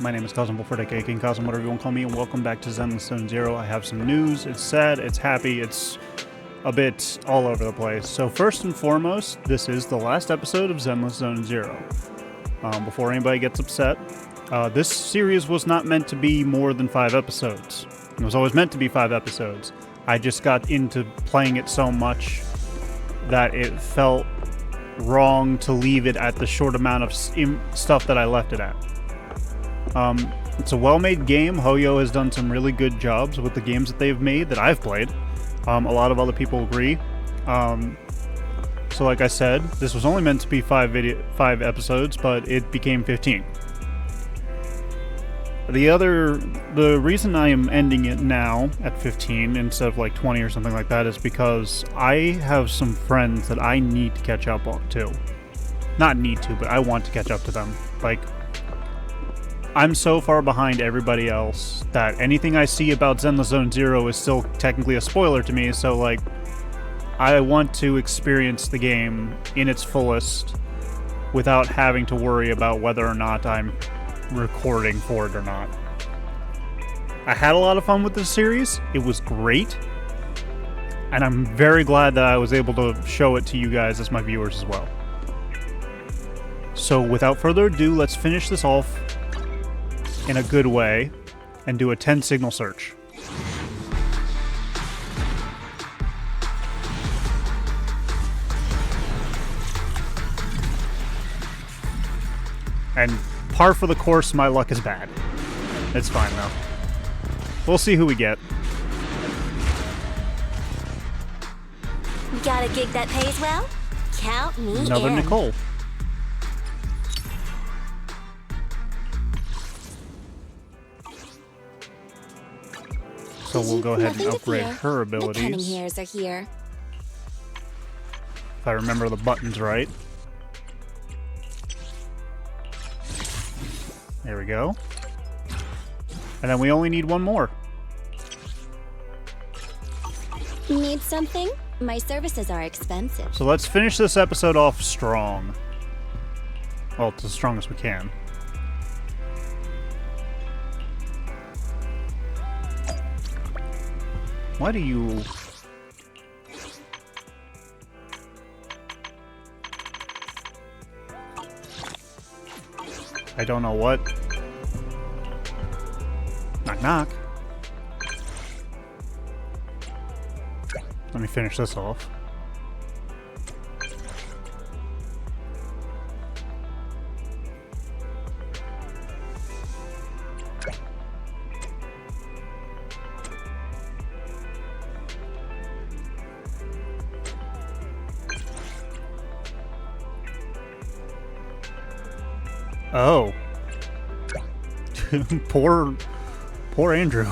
My name is Kazm, Vulfhart, aka King Kazm, whatever you want to call me, and welcome back to Zenless Zone Zero. I have some news. It's sad, it's happy, it's a bit all over the place. So first and foremost, this is the last episode of Zenless Zone Zero. Before anybody gets upset, this series was not meant to be more than 5 episodes. It was always meant to be 5 episodes. I just got into playing it so much that it felt wrong to leave it at the short amount of stuff that I left it at. It's a well-made game. Hoyo has done some really good jobs with the games that they've made that I've played. A lot of other people agree. So like I said, this was only meant to be 5 episodes, but it became 15. The reason I am ending it now at 15 instead of like 20 or something like that is because I have some friends that I need to catch up on to. Not need to, but I want to catch up to them. Like, I'm so far behind everybody else that anything I see about Zenless Zone Zero is still technically a spoiler to me, so like, I want to experience the game in its fullest without having to worry about whether or not I'm recording for it or not. I had a lot of fun with this series. It was great. And I'm very glad that I was able to show it to you guys as my viewers as well. So without further ado, let's finish this off in a good way and do a 10 signal search. And par for the course, my luck is bad. It's fine, though. We'll see who we get. Got a gig that pays well? Count me in. Another Nicole. So we'll go ahead and upgrade her abilities. The cunning hairs are here. If I remember the buttons right. There we go. And then we only need one more. Need something? My services are expensive. So let's finish this episode off strong. Well, it's as strong as we can. Why do you... I don't know what. Knock, knock. Let me finish this off. Oh. Poor Andrew.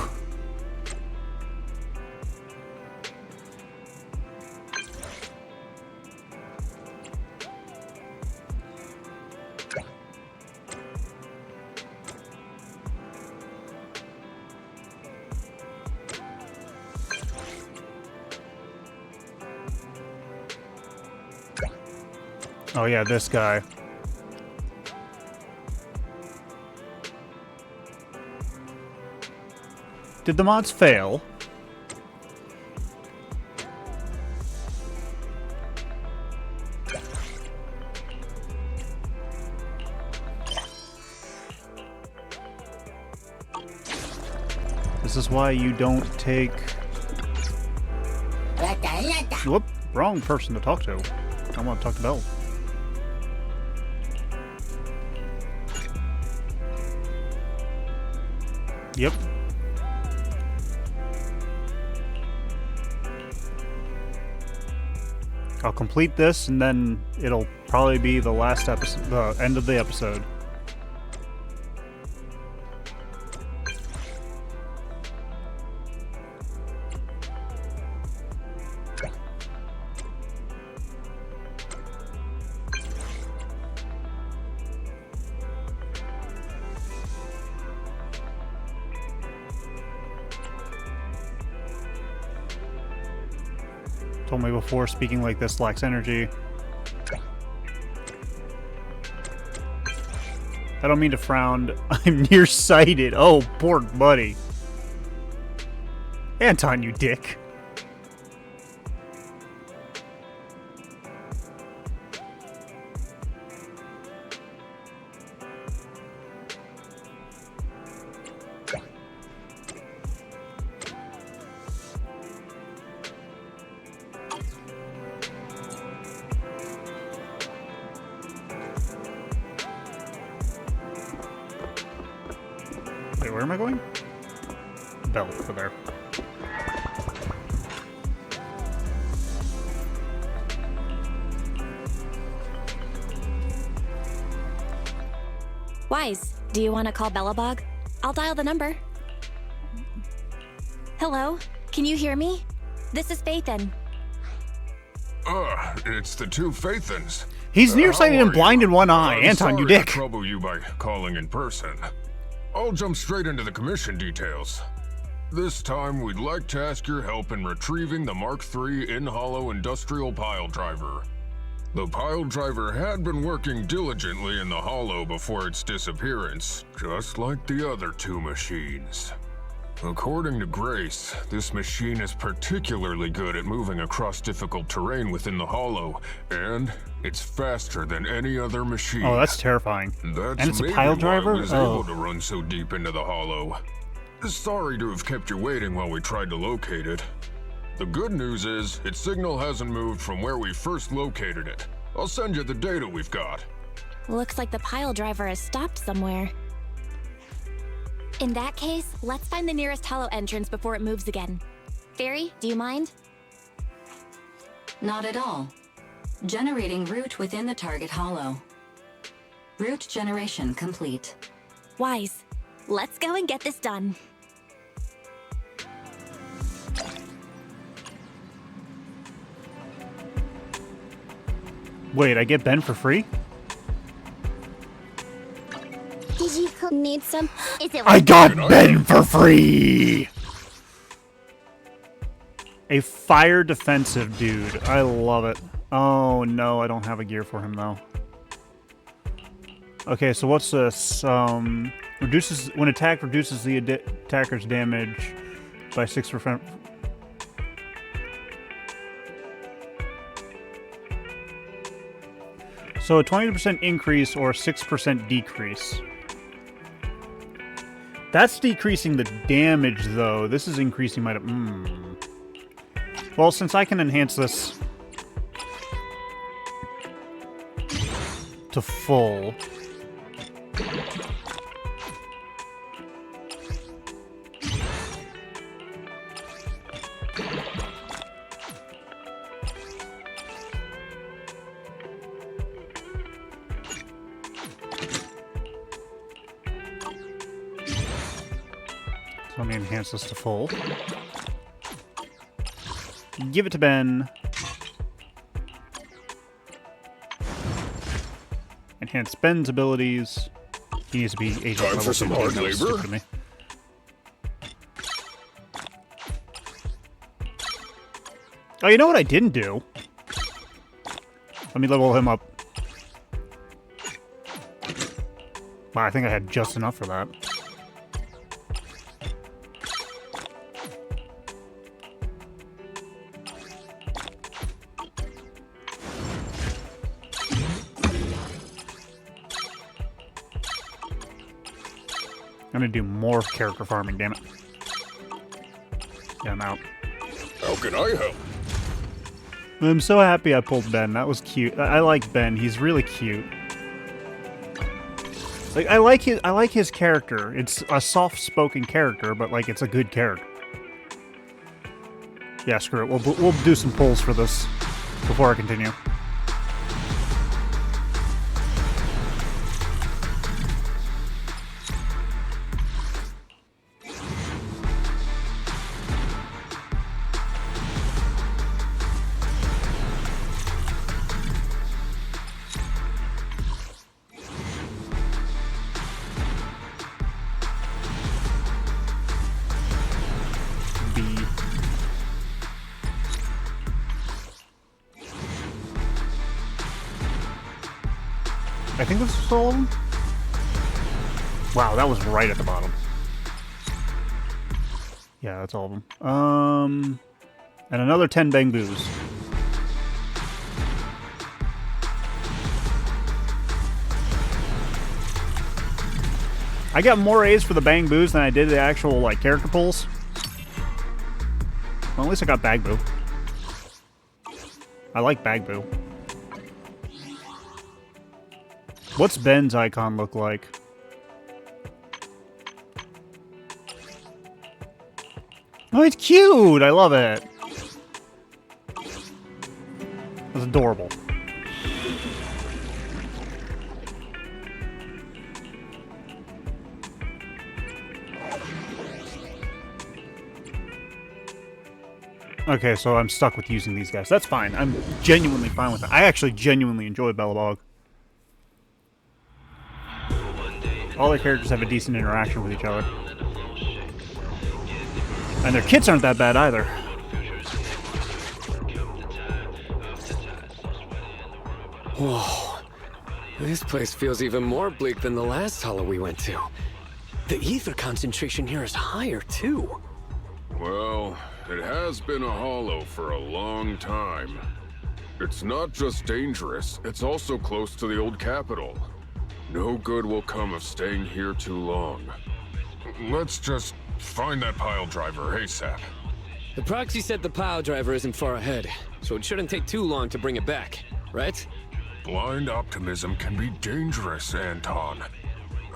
Oh yeah, this guy. Did the mods fail? This is why you don't take... Whoop, wrong person to talk to. I want to talk to Belle. Yep. I'll complete this, and then it'll probably be the last episode, the end of the episode. Told me before, speaking like this lacks energy. I don't mean to frown. I'm nearsighted. Oh, poor buddy. Anton, you dick. Wait, where am I going? Bell, over there. Wise, do you want to call Belebog? I'll dial the number. Hello? Can you hear me? This is Faithin. It's the two Faithins. He's nearsighted and blind in one eye. Anton, you dick. I'm sorry to trouble you by calling in person. I'll jump straight into the commission details. This time, we'd like to ask your help in retrieving the Mark III in-hollow industrial pile driver. The pile driver had been working diligently in the hollow before its disappearance, just like the other two machines. According to Grace, this machine is particularly good at moving across difficult terrain within the hollow, and it's faster than any other machine. Oh, that's terrifying. That's And it's a maybe pile why driver? it was Oh. able to run so deep into the hollow. Sorry to have kept you waiting while we tried to locate it. The good news is, its signal hasn't moved from where we first located it. I'll send you the data we've got. Looks like the pile driver has stopped somewhere. In that case, let's find the nearest hollow entrance before it moves again. Fairy, do you mind? Not at all. Generating route within the target hollow. Route generation complete. Wise, let's go and get this done. Wait, I get Ben for free? Did you need some? Is it? I got Ben for free! A fire defensive dude. I love it. Oh no, I don't have a gear for him though. Okay, so what's this? Reduces when attacked, reduces the attacker's damage by 6%. So a 20% increase or 6% decrease. That's decreasing the damage, though. This is increasing my... Well, since I can enhance this to full... Let me enhance this to full. Give it to Ben. Enhance Ben's abilities. He needs to be agent Time level for some 15. hard That was labor? stupid of me. Oh, you know what I didn't do? Let me level him up. Wow, I think I had just enough for that. I'm gonna do more character farming, damn it. Yeah, I'm out. How can I help? I'm so happy I pulled Ben. That was cute. I like Ben. He's really cute. Like I like his character. It's a soft-spoken character, but like it's a good character. Yeah, screw it. We'll do some pulls for this before I continue. I think this is all of them. Wow, that was right at the bottom. Yeah, that's all of them. And another 10 bang boos. I got more A's for the bang boos than I did the actual, like, character pulls. Well, at least I got bag boo. I like bag boo. What's Ben's icon look like? Oh, it's cute! I love it. That's adorable. Okay, so I'm stuck with using these guys. That's fine. I'm genuinely fine with it. I actually genuinely enjoy Belebog. All their characters have a decent interaction with each other. And their kits aren't that bad either. Whoa. This place feels even more bleak than the last hollow we went to. The ether concentration here is higher, too. Well, it has been a hollow for a long time. It's not just dangerous, it's also close to the old capital. No good will come of staying here too long. Let's just find that pile driver ASAP. The proxy said the pile driver isn't far ahead, so it shouldn't take too long to bring it back, right? Blind optimism can be dangerous, Anton.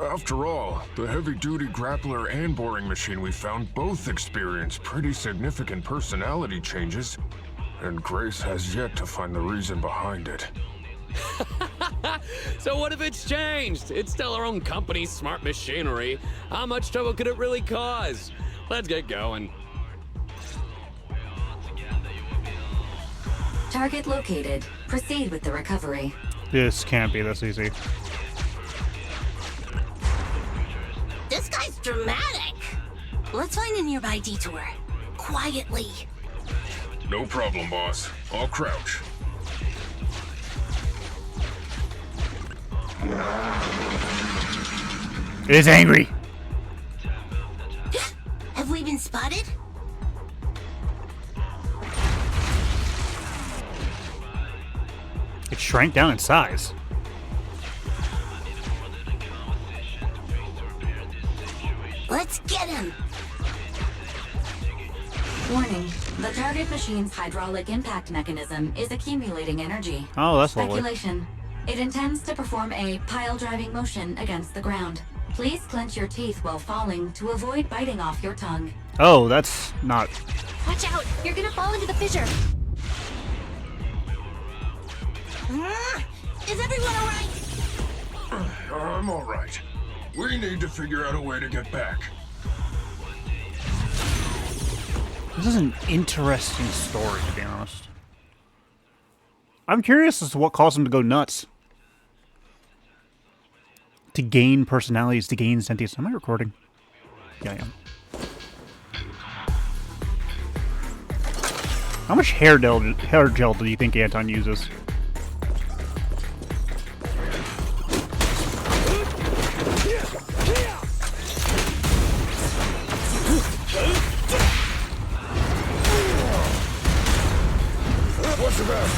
After all, the heavy-duty grappler and boring machine we found both experience pretty significant personality changes, and Grace has yet to find the reason behind it. So what if it's changed? It's still our own company's smart machinery. How much trouble could it really cause? Let's get going. Target located. Proceed with the recovery. This can't be this easy. This guy's dramatic. Let's find a nearby detour. Quietly. No problem, boss. I'll crouch. It is angry. Have we been spotted? It shrank down in size. Let's get him. Warning. The target machine's hydraulic impact mechanism is accumulating energy. Oh, that's lovely. Speculation. It intends to perform a pile-driving motion against the ground. Please clench your teeth while falling to avoid biting off your tongue. Oh, that's not... Watch out! You're gonna fall into the fissure! Is everyone alright? I'm alright. We need to figure out a way to get back. This is an interesting story, to be honest. I'm curious as to what caused him to go nuts. To gain personalities, to gain sentience. Am I recording? Yeah, I am. How much hair gel do you think Anton uses? What's about?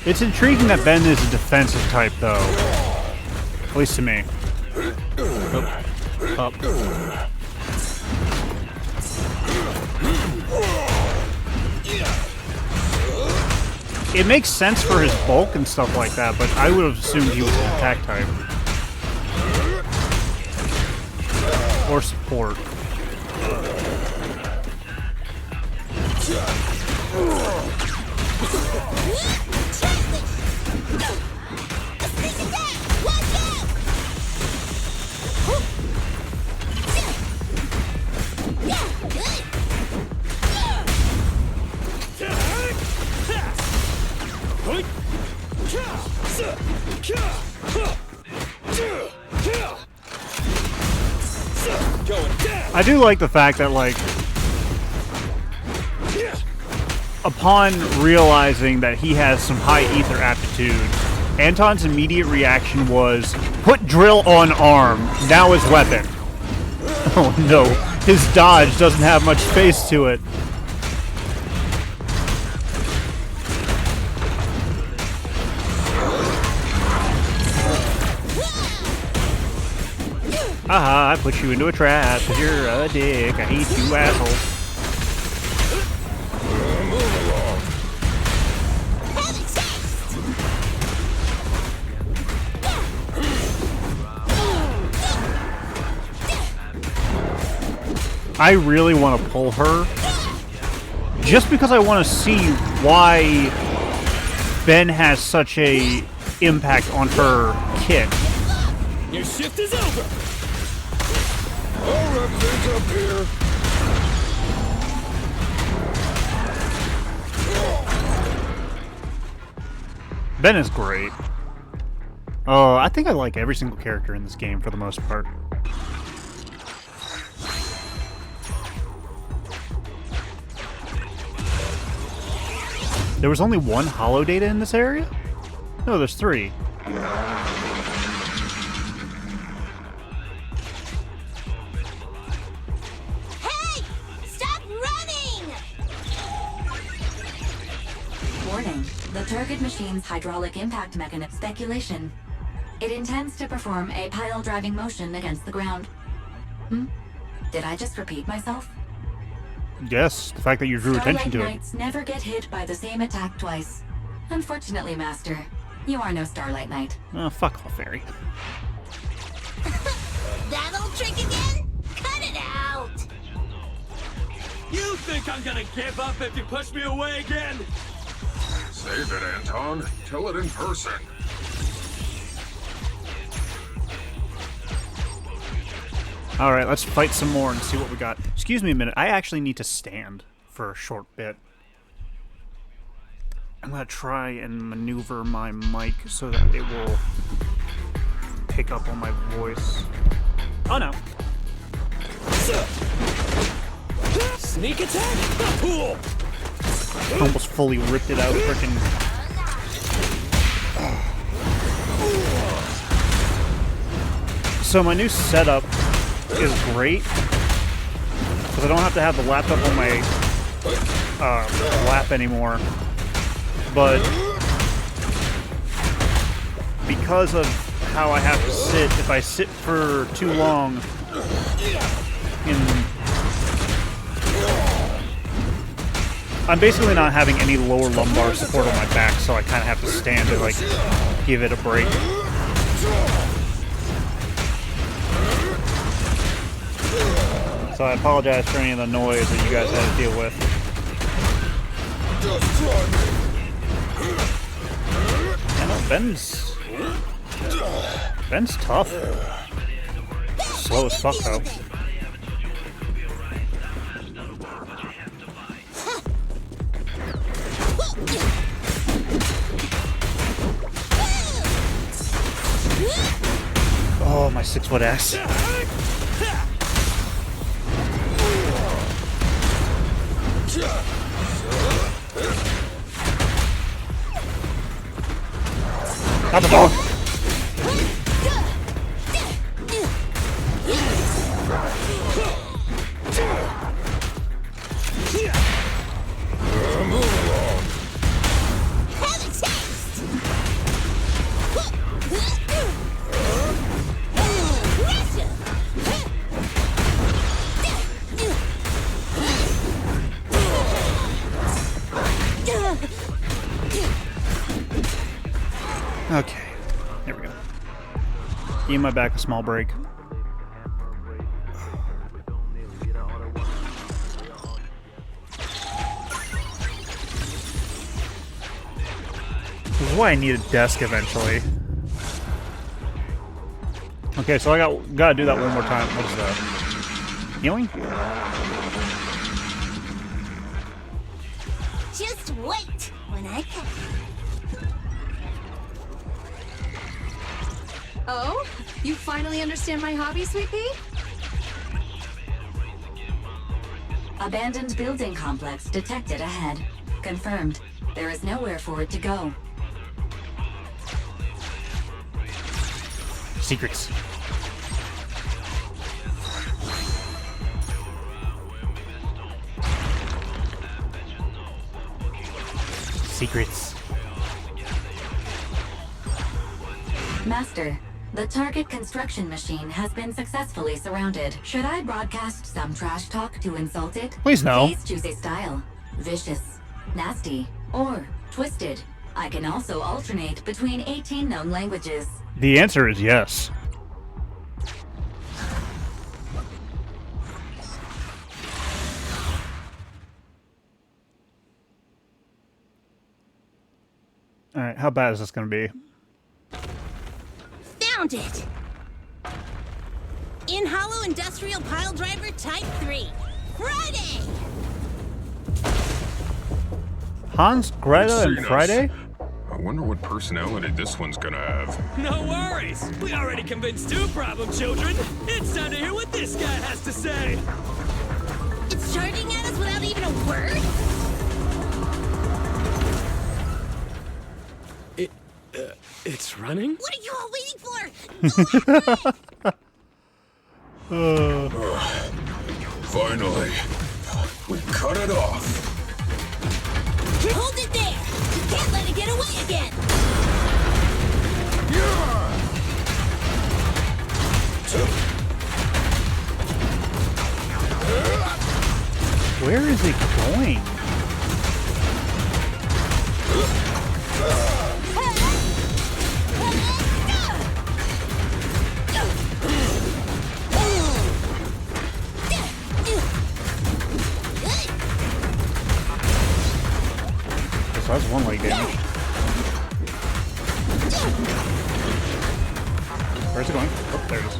It's intriguing that Ben is a defensive type, though. At least to me. Up. It makes sense for his bulk and stuff like that, but I would have assumed he was an attack type. Or support. I do like the fact that, like, upon realizing that he has some high ether aptitude, Anton's immediate reaction was, put drill on arm, now his weapon. Oh no, his dodge doesn't have much space to it. Aha, I put you into a trap because you're a dick. I hate you, asshole. I really want to pull her just because I want to see why Ben has such a impact on her kit. Your shift is over. I'll wrap things up here. Ben is great. I think I like every single character in this game for the most part. There was only one holo data in this area? No, there's 3. Hey! Stop running! Warning. The target machine's hydraulic impact mechanism speculation. It intends to perform a pile driving motion against the ground. Did I just repeat myself? Yes, the fact that you drew attention to it. Starlight Knights never get hit by the same attack twice. Unfortunately, Master, you are no Starlight Knight. Oh, fuck off, Fairy. That old trick again? Cut it out! You think I'm gonna give up if you push me away again? Save it, Anton. Tell it in person. Alright, let's fight some more and see what we got. Excuse me a minute, I actually need to stand for a short bit. I'm gonna try and maneuver my mic so that it will pick up on my voice. Oh no. Sneak attack? Cool. Almost fully ripped it out, freaking. So my new setup is great because I don't have to have the laptop on my lap anymore. But because of how I have to sit, if I sit for too long I'm basically not having any lower lumbar support on my back, so I kind of have to stand to, like, give it a break. So I apologize for any of the noise that you guys had to deal with. I know, Ben's tough. Slow as fuck, though. Oh, my 6-foot ass. Out the ball. Okay, there we go. Give my back a small break. This is why I need a desk eventually. Okay, so I gotta do that one more time. What is that? Healing? Just wait when I come. Oh? You finally understand my hobby, Sweet Pea? Abandoned building complex detected ahead. Confirmed. There is nowhere for it to go. Secrets. Secrets. Master, the target construction machine has been successfully surrounded. Should I broadcast some trash talk to insult it? Please no. Please choose a style. Vicious, nasty, or twisted. I can also alternate between 18 known languages. The answer is yes. Alright, how bad is this gonna be? Found it! In Hollow Industrial Pile Driver Type 3. Friday! Hans, Greta, and Seen us. Friday? I wonder what personality this one's gonna have. No worries. We already convinced two problem children. It's time to hear what this guy has to say. It's charging at us without even a word? It's running? What are you all waiting for? Go after it! Finally, we cut it off. Hold it there! You can't let it get away again! Where is it going? So that's one leg damage. Where's it going? Oh, there it is.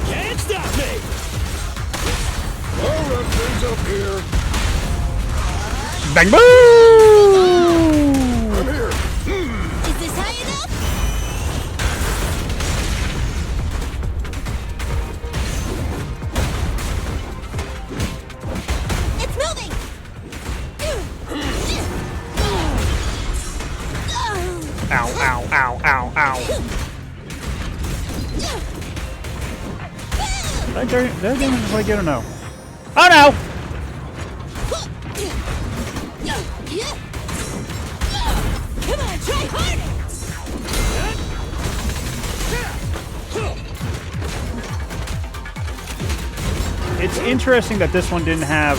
Can't stop me! All right, things up here. Bang boom! I'm here. Is this high enough? It's moving! Ow, ow, ow, ow, ow. Did that damage just like it or no? Oh no! Come on, try harder! It's interesting that this one didn't have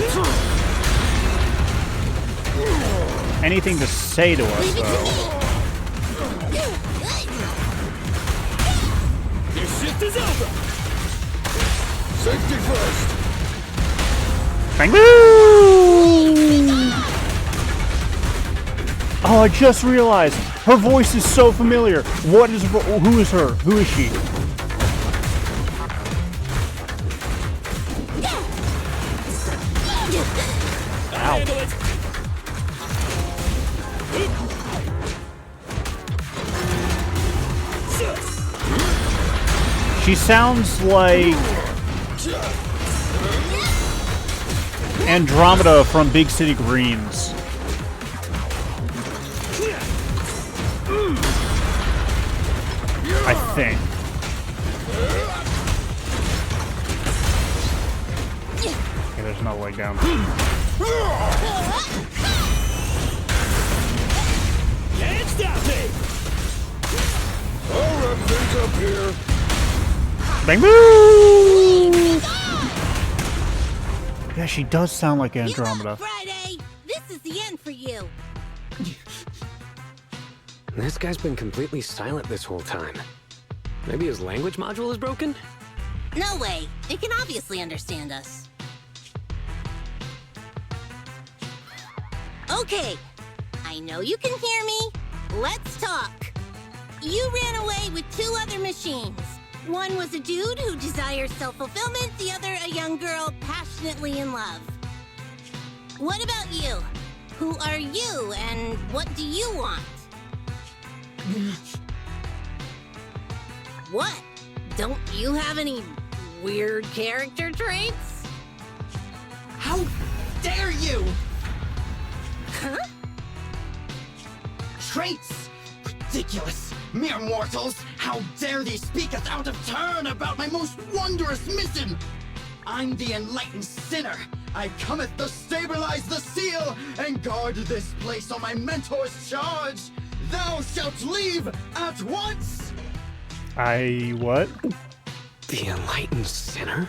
anything to say to us, though. Your shift is over! Safety first. Bang boom! Oh, I just realized her voice is so familiar. What is? Who is her? Who is she? I'll handle it! She sounds like Andromeda from Big City Greens. I think. Okay, there's another leg down. Can't stop me! All right, things up here. Bang boom! Yeah, she does sound like Give Andromeda. up, Friday! This is the end for you! This guy's been completely silent this whole time. Maybe his language module is broken? No way! It can obviously understand us. Okay, I know you can hear me. Let's talk. You ran away with two other machines. One was a dude who desires self-fulfillment, the other a young girl passionately in love. What about you? Who are you, and what do you want? What? Don't you have any weird character traits? How dare you! Huh? Traits! Ridiculous! Mere mortals! How dare thee speak us out of turn about my most wondrous mission! I'm the enlightened sinner! I cometh to stabilize the seal and guard this place on my mentor's charge! Thou shalt leave at once! What? The enlightened sinner?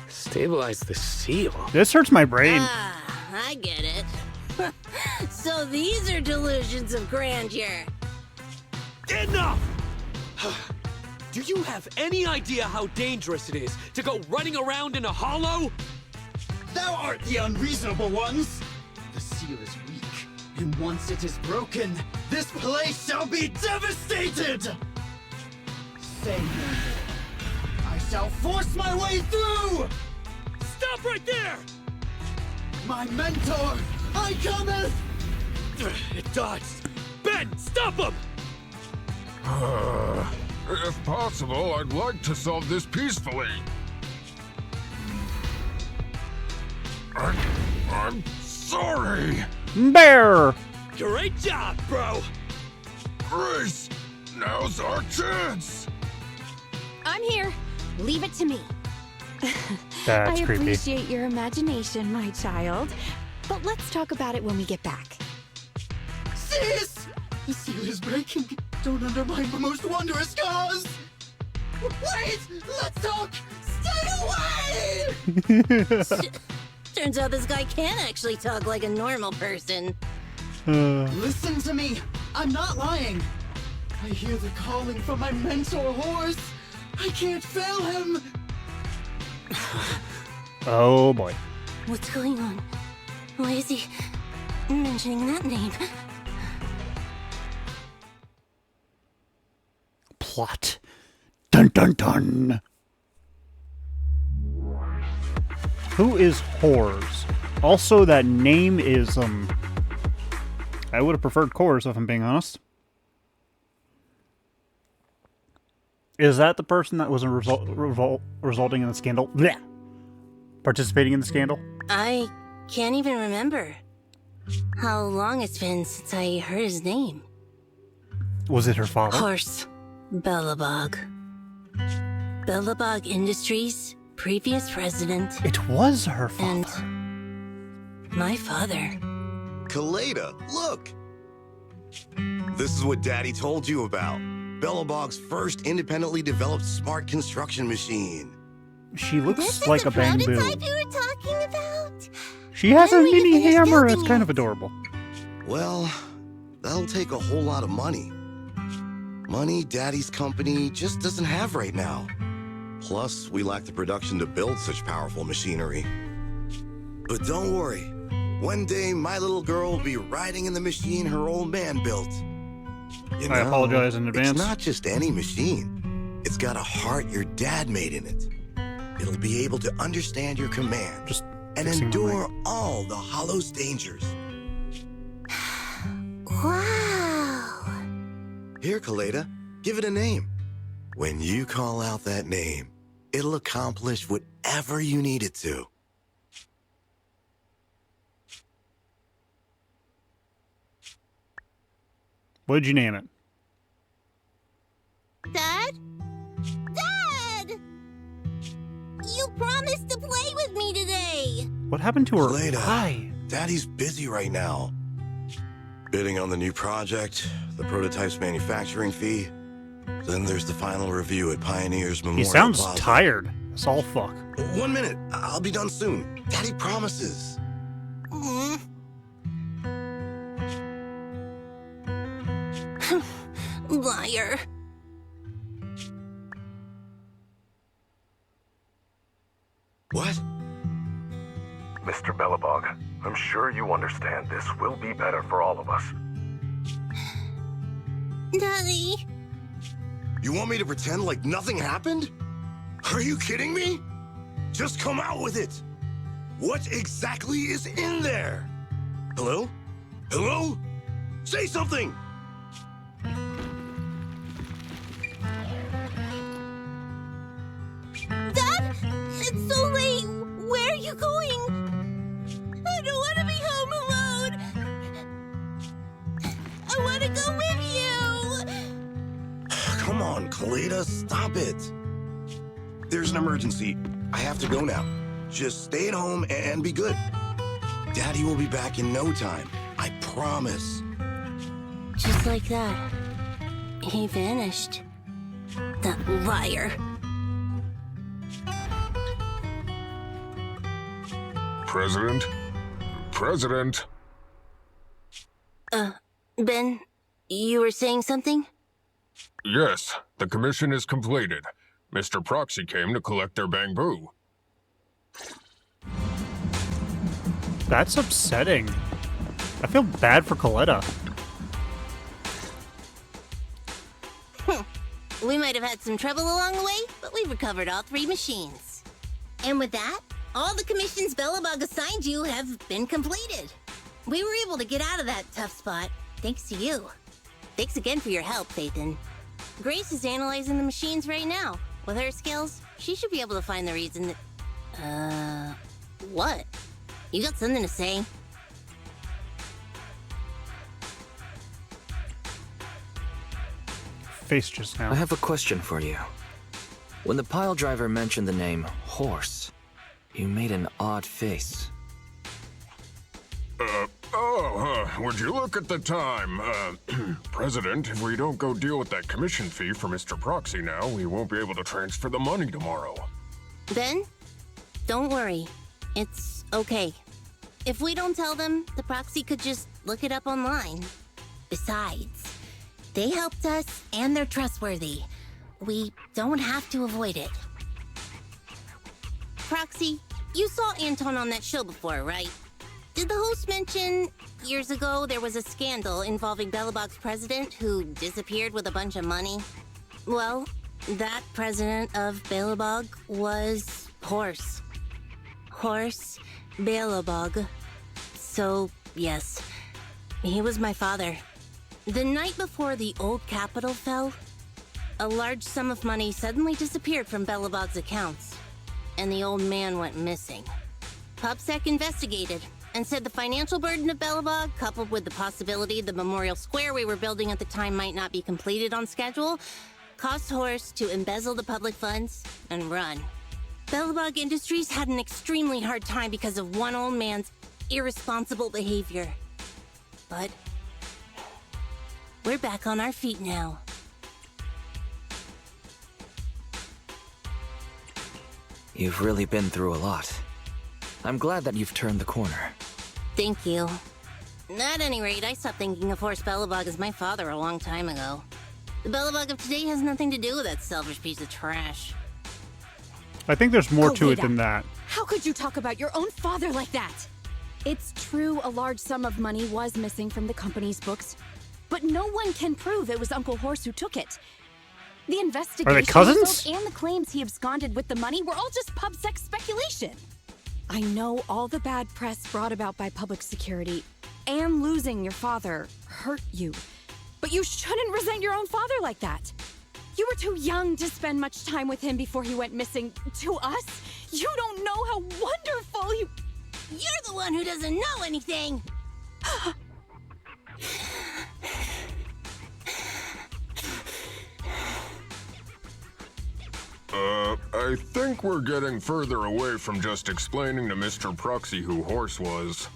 Stabilize the seal. This hurts my brain. Ah, I get it. So these are delusions of grandeur. Enough! Do you have any idea how dangerous it is to go running around in a hollow? Thou art the unreasonable ones! The seal is weak, and once it is broken, this place shall be devastated! Say no more. I shall force my way through! Stop right there! My mentor, I cometh! It dodged. Ben, stop him! If possible, I'd like to solve this peacefully. I'm sorry. Bear! Great job, bro! Grace, now's our chance. I'm here. Leave it to me. That's I creepy. appreciate your imagination, my child. But let's talk about it when we get back. Sis! The seal is breaking. Don't undermine my most wondrous cause! Wait! Let's talk! Stay away! Turns out this guy can actually talk like a normal person. Listen to me! I'm not lying! I hear the calling from my mentor horse! I can't fail him! Oh boy. What's going on? Why is he mentioning that name? Plot. Dun dun dun. Who is Whores? Also, that name is, I would have preferred Cores, if I'm being honest. Is that the person that was resulting in the scandal? Blech. Participating in the scandal? I can't even remember how long it's been since I heard his name. Was it her father? Horse. Belebog. Belebog Industries, previous president, It was her father. and my father. Kaleda, look! This is what Daddy told you about. Belebog's first independently developed smart construction machine. She looks This is like the a bamboo. prototype you were talking about? She has a When will you mini finish hammer. building It's kind it? of adorable. Well, that'll take a whole lot of money. Money Daddy's company just doesn't have right now. Plus, we lack the production to build such powerful machinery. But don't worry. One day, my little girl will be riding in the machine her old man built. You I apologize in advance. It's not just any machine. It's got a heart your dad made in it. It'll be able to understand your command Just and fixing my endure all the Hollow's dangers. Wow. Here, Kaleda, give it a name. When you call out that name, it'll accomplish whatever you need it to. What'd you name it? Dad? Dad! You promised to play with me today! What happened to her Kaleda, eye? Daddy's busy right now. Bidding on the new project, the prototype's manufacturing fee. Then there's the final review at Pioneer's Memorial He sounds Plaza. tired. That's all fuck. 1 minute, I'll be done soon. Daddy promises. Mm. Liar. What? Mr. Belebog, I'm sure you understand this will be better for all of us. Daddy. You want me to pretend like nothing happened? Are you kidding me? Just come out with it. What exactly is in there? Hello? Hello? Say something! Kaleda, stop it. There's an emergency. I have to go now. Just stay at home and be good. Daddy will be back in no time. I promise. Just like that, he vanished. That liar. President? President? Ben, you were saying something? Yes, the commission is completed. Mr. Proxy came to collect their bamboo. That's upsetting. I feel bad for Coletta. We might have had some trouble along the way, but we've recovered all 3 machines. And with that, all the commissions Belebog assigned you have been completed. We were able to get out of that tough spot, thanks to you. Thanks again for your help, Phaethon. Grace is analyzing the machines right now. With her skills, she should be able to find the reason that... What? You got something to say? Face just now. I have a question for you. When the pile driver mentioned the name Horse, you made an odd face. Would you look at the time? President, if we don't go deal with that commission fee for Mr. Proxy now, we won't be able to transfer the money tomorrow. Ben, don't worry. It's okay. If we don't tell them, the Proxy could just look it up online. Besides, they helped us and they're trustworthy. We don't have to avoid it. Proxy, you saw Anton on that show before, right? Did the host mention years ago there was a scandal involving Belebog's president who disappeared with a bunch of money? Well, that president of Belebog was Horse. Horse Belebog. So, yes, he was my father. The night before the old capital fell, a large sum of money suddenly disappeared from Belebog's accounts, and the old man went missing. PubSec investigated and said the financial burden of Belebog, coupled with the possibility the memorial square we were building at the time might not be completed on schedule, caused Horse to embezzle the public funds and run. Belebog Industries had an extremely hard time because of one old man's irresponsible behavior. But we're back on our feet now. You've really been through a lot. I'm glad that you've turned the corner. Thank you. At any rate, I stopped thinking of Horse Belebog as my father a long time ago. The Belebog of today has nothing to do with that selfish piece of trash. I think there's more to it than that. How could you talk about your own father like that? It's true a large sum of money was missing from the company's books, but no one can prove it was Uncle Horse who took it. The investigation Are they cousins? results and the claims he absconded with the money were all just PubSec speculation. I know all the bad press brought about by public security and losing your father hurt you, but you shouldn't resent your own father like that. You were too young to spend much time with him before he went missing. To us, you don't know how wonderful he... You're the one who doesn't know anything! I think we're getting further away from just explaining to Mr. Proxy who Horse was.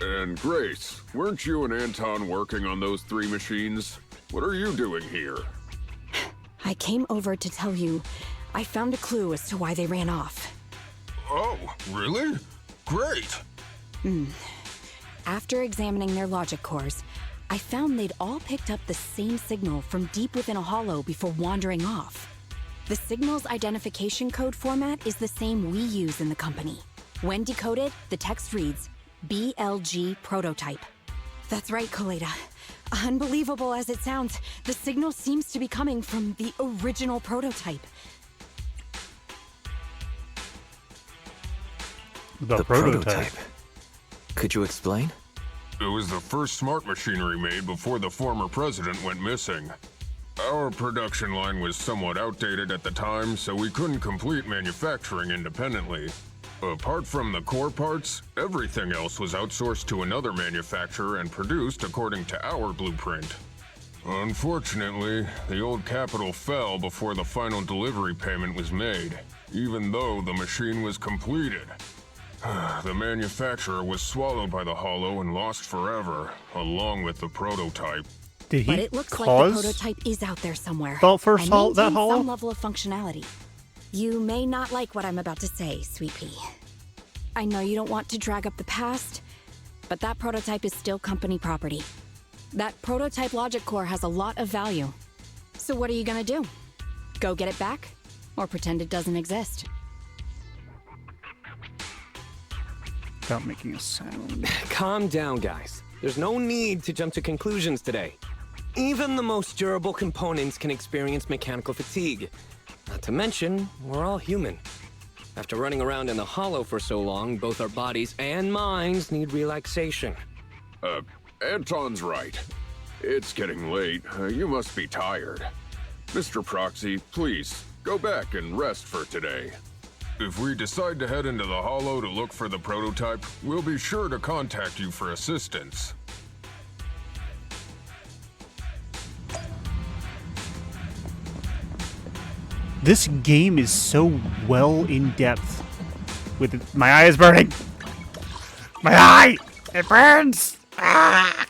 And Grace, weren't you and Anton working on those 3 machines? What are you doing here? I came over to tell you I found a clue as to why they ran off. Oh, really? Great! After examining their logic cores, I found they'd all picked up the same signal from deep within a hollow before wandering off. The signal's identification code format is the same we use in the company. When decoded, the text reads, BLG prototype. That's right, Kaleda. Unbelievable as it sounds, the signal seems to be coming from the original prototype. The prototype. Could you explain? It was the first smart machinery made before the former president went missing. Our production line was somewhat outdated at the time, so we couldn't complete manufacturing independently. Apart from the core parts, everything else was outsourced to another manufacturer and produced according to our blueprint. Unfortunately, the old capital fell before the final delivery payment was made, even though the machine was completed. The manufacturer was swallowed by the Hollow and lost forever, along with the prototype. Did he But it looks like the prototype is out there somewhere. Vulfhart and that Hollow? some level of functionality. You may not like what I'm about to say, Sweet Pea. I know you don't want to drag up the past, but that prototype is still company property. That prototype logic core has a lot of value. So what are you gonna do? Go get it back? Or pretend it doesn't exist? Without making a sound. Calm down, guys. There's no need to jump to conclusions today. Even the most durable components can experience mechanical fatigue. Not to mention, we're all human. After running around in the Hollow for so long, both our bodies and minds need relaxation. Anton's right. It's getting late. You must be tired. Mr. Proxy, please, go back and rest for today. If we decide to head into the Hollow to look for the prototype, we'll be sure to contact you for assistance. This game is so well in depth. With it, my eye is burning. My eye! It burns! Ah!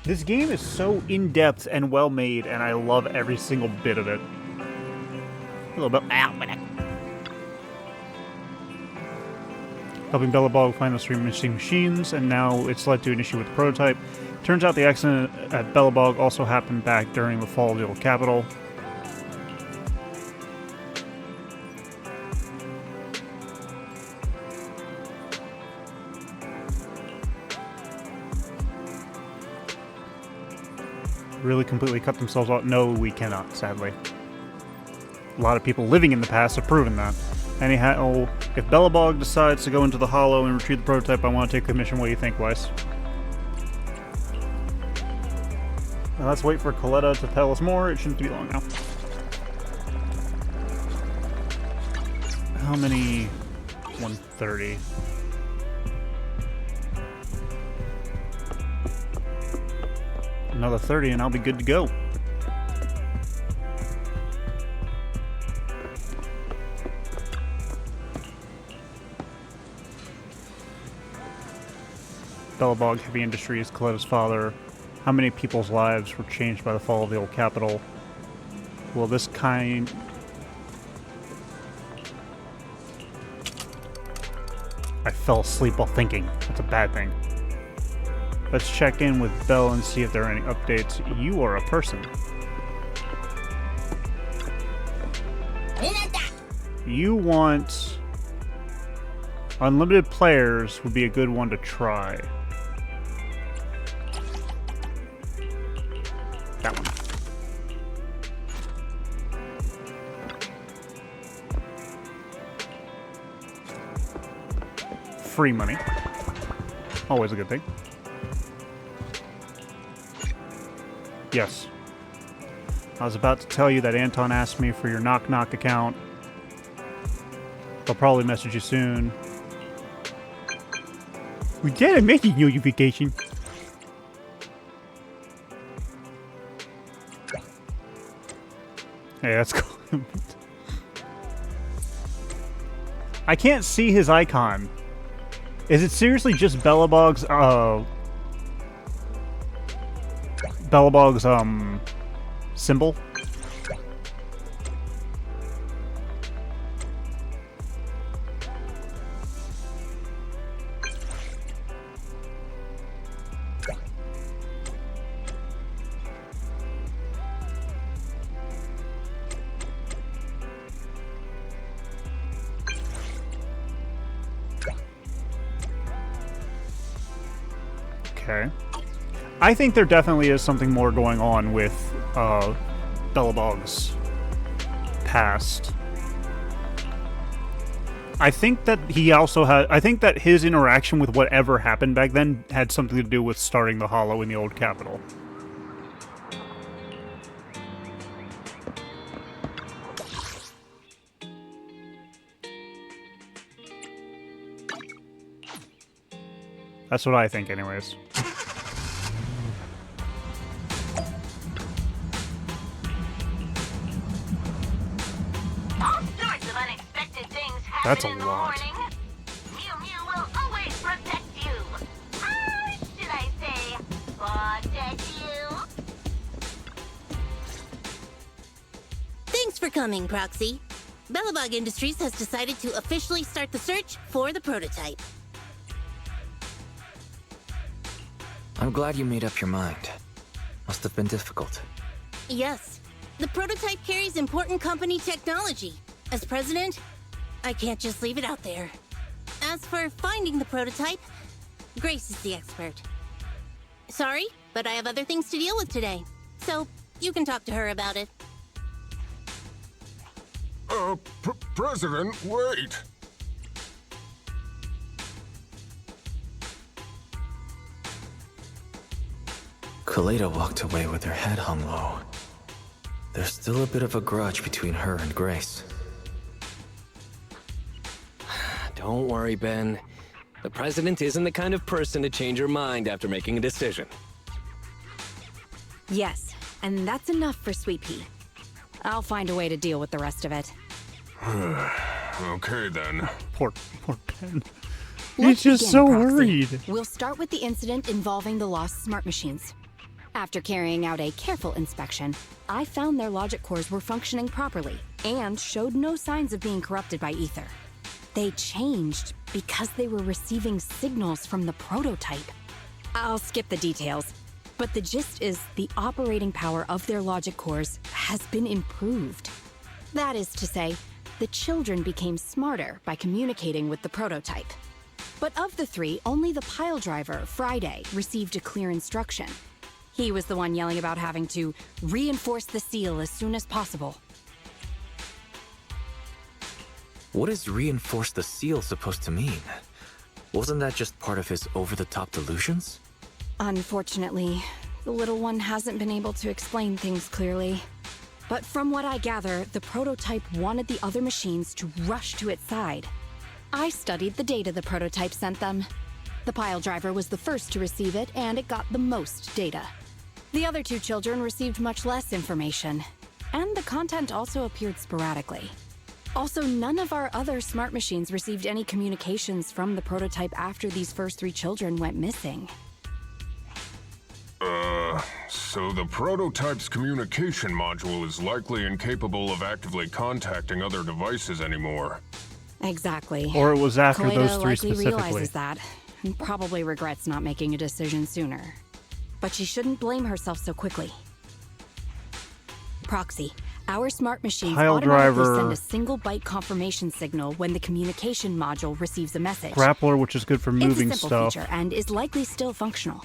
This game is so in depth and well made, and I love every single bit of it. A little bit out with it. Helping Belebog find those three missing machines, and now it's led to an issue with the prototype. Turns out the accident at Belebog also happened back during the fall of the old capital. Really completely cut themselves off? No, we cannot, sadly. A lot of people living in the past have proven that. Anyhow, if Belebog decides to go into the Hollow and retrieve the prototype, I want to take the mission. What do you think, Weiss? Now let's wait for Coletta to tell us more. It shouldn't be long now. How many? 130. Another 30 and I'll be good to go. Belebog Industries, Coletta's father. How many people's lives were changed by the fall of the old capital? Well, this kind... I fell asleep while thinking. That's a bad thing. Let's check in with Belle and see if there are any updates. You are a person. You want... Unlimited players would be a good one to try. That one. Free money. Always a good thing. Yes. I was about to tell you that Anton asked me for your Knock Knock account. They'll probably message you soon. We get a message notification. Hey, that's cool. I can't see his icon. Is it seriously just Belebog's, symbol? Okay. I think there definitely is something more going on with Belebog's past. I think that he also had... I think that his interaction with whatever happened back then had something to do with starting the Hollow in the old capital. That's what I think, anyways. That's a in the lot. morning. Mew Mew will always protect you. Should I say, protect you? Thanks for coming, Proxy. Belebog Industries has decided to officially start the search for the prototype. I'm glad you made up your mind. Must have been difficult. Yes, the prototype carries important company technology. As president, I can't just leave it out there. As for finding the prototype, Grace is the expert. Sorry, but I have other things to deal with today, so you can talk to her about it. President, wait! Kaleda walked away with her head hung low. There's still a bit of a grudge between her and Grace. Don't worry, Ben. The president isn't the kind of person to change her mind after making a decision. Yes, and that's enough for Sweet Pea. I'll find a way to deal with the rest of it. Okay, then. Poor Ben. Let's He's just begin, so Proxy. worried. We'll start with the incident involving the lost smart machines. After carrying out a careful inspection, I found their logic cores were functioning properly and showed no signs of being corrupted by ether. They changed because they were receiving signals from the prototype. I'll skip the details, but the gist is the operating power of their logic cores has been improved. That is to say, the children became smarter by communicating with the prototype. But of the three, only the pile driver, Friday, received a clear instruction. He was the one yelling about having to reinforce the seal as soon as possible. What is reinforce the seal supposed to mean? Wasn't that just part of his over-the-top delusions? Unfortunately, the little one hasn't been able to explain things clearly. But from what I gather, the prototype wanted the other machines to rush to its side. I studied the data the prototype sent them. The pile driver was the first to receive it, and it got the most data. The other two children received much less information, and the content also appeared sporadically. Also, none of our other smart machines received any communications from the prototype after these first three children went missing. So the prototype's communication module is likely incapable of actively contacting other devices anymore. Exactly. Or it was after Kaleda those three likely specifically. realizes that, and probably regrets not making a decision sooner. But she shouldn't blame herself so quickly. Proxy, our smart machines Pile automatically driver. send a single byte confirmation signal when the communication module receives a message. Grappler, which is good for moving it's a simple stuff. feature and is likely still functional.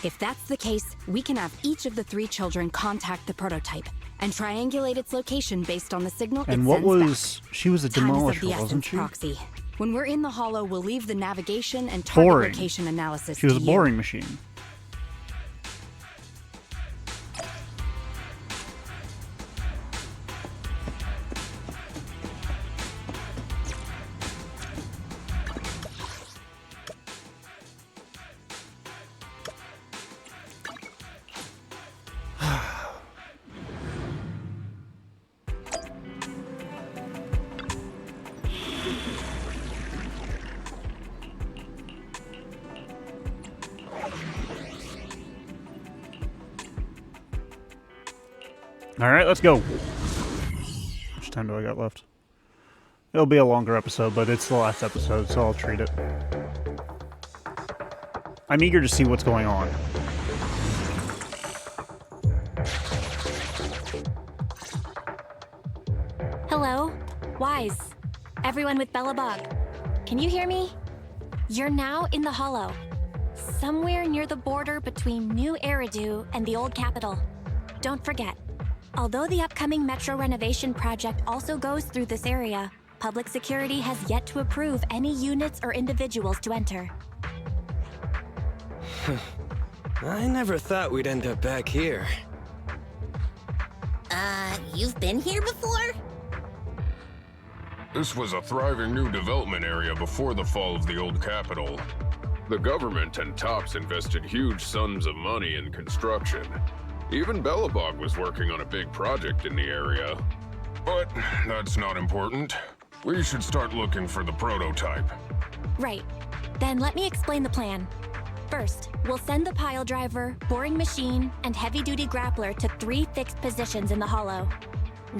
If that's the case, we can have each of the three children contact the prototype and triangulate its location based on the signal it And what sends was... She was a Time is of demolisher, the wasn't essence, she? Proxy. When we're in the hollow, we'll leave the navigation and target Boring. location analysis She was to a you. boring machine. Alright, let's go. How much time do I got left? It'll be a longer episode, but it's the last episode, so I'll treat it. I'm eager to see what's going on. Hello? Wise. Everyone with Belebog. Can you hear me? You're now in the hollow. Somewhere near the border between New Eridu and the old capital. Don't forget, although the upcoming metro renovation project also goes through this area, public security has yet to approve any units or individuals to enter. I never thought we'd end up back here. You've been here before? This was a thriving new development area before the fall of the old capital. The government and TOPS invested huge sums of money in construction. Even Belebog was working on a big project in the area. But that's not important. We should start looking for the prototype. Right. Then let me explain the plan. First, we'll send the pile driver, boring machine, and heavy-duty grappler to 3 fixed positions in the hollow.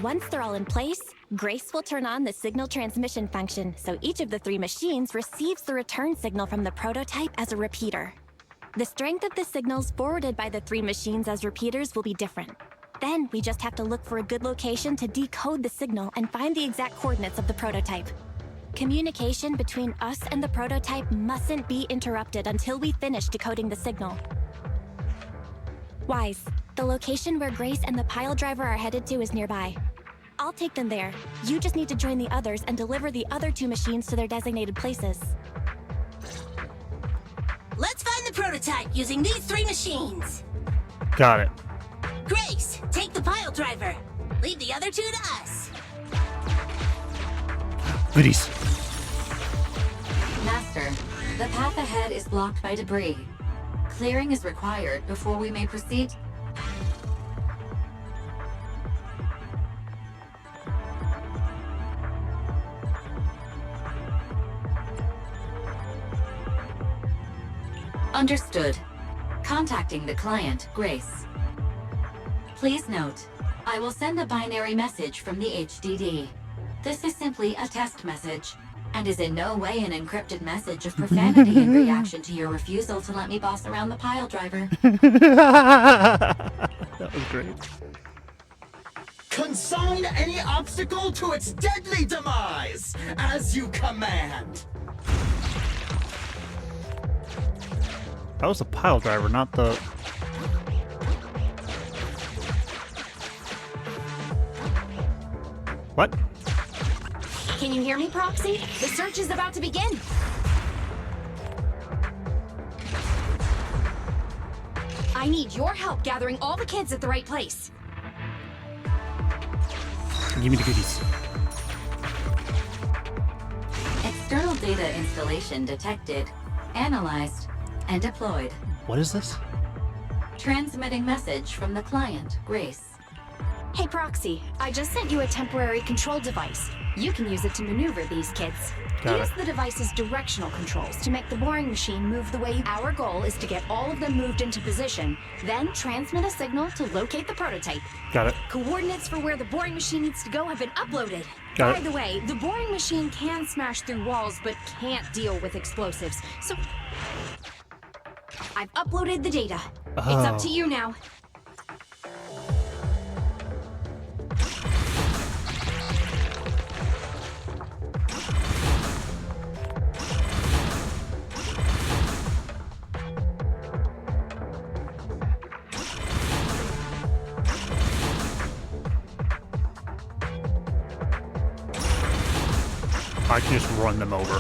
Once they're all in place, Grace will turn on the signal transmission function, so each of the 3 machines receives the return signal from the prototype as a repeater. The strength of the signals forwarded by the 3 machines as repeaters will be different. Then we just have to look for a good location to decode the signal and find the exact coordinates of the prototype. Communication between us and the prototype mustn't be interrupted until we finish decoding the signal. Wise, the location where Grace and the pile driver are headed to is nearby. I'll take them there. You just need to join the others and deliver the other 2 machines to their designated places. Let's find the prototype using these 3 machines. Got it. Grace, take the pile driver. Leave the other 2 to us. Goodies. Master, the path ahead is blocked by debris. Clearing is required before we may proceed. Understood. Contacting the client, Grace. Please note, I will send a binary message from the HDD. This is simply a test message, and is in no way an encrypted message of profanity in reaction to your refusal to let me boss around the pile driver. That was great. Consign any obstacle to its deadly demise, as you command. That was the pile driver, not the... What? Can you hear me, Proxy? The search is about to begin. I need your help gathering all the kids at the right place. Give me the goodies. External data installation detected, analyzed, and deployed. What is this? Transmitting message from the client, Grace. Hey, Proxy, I just sent you a temporary control device. You can use it to maneuver these kids. Use the device's directional controls to make the boring machine move the way you... Our goal is to get all of them moved into position, then transmit a signal to locate the prototype. Got it. Coordinates for where the boring machine needs to go have been uploaded. Got By the way, the boring machine can smash through walls, but can't deal with explosives, so... I've uploaded the data. It's up to you now. I can just run them over.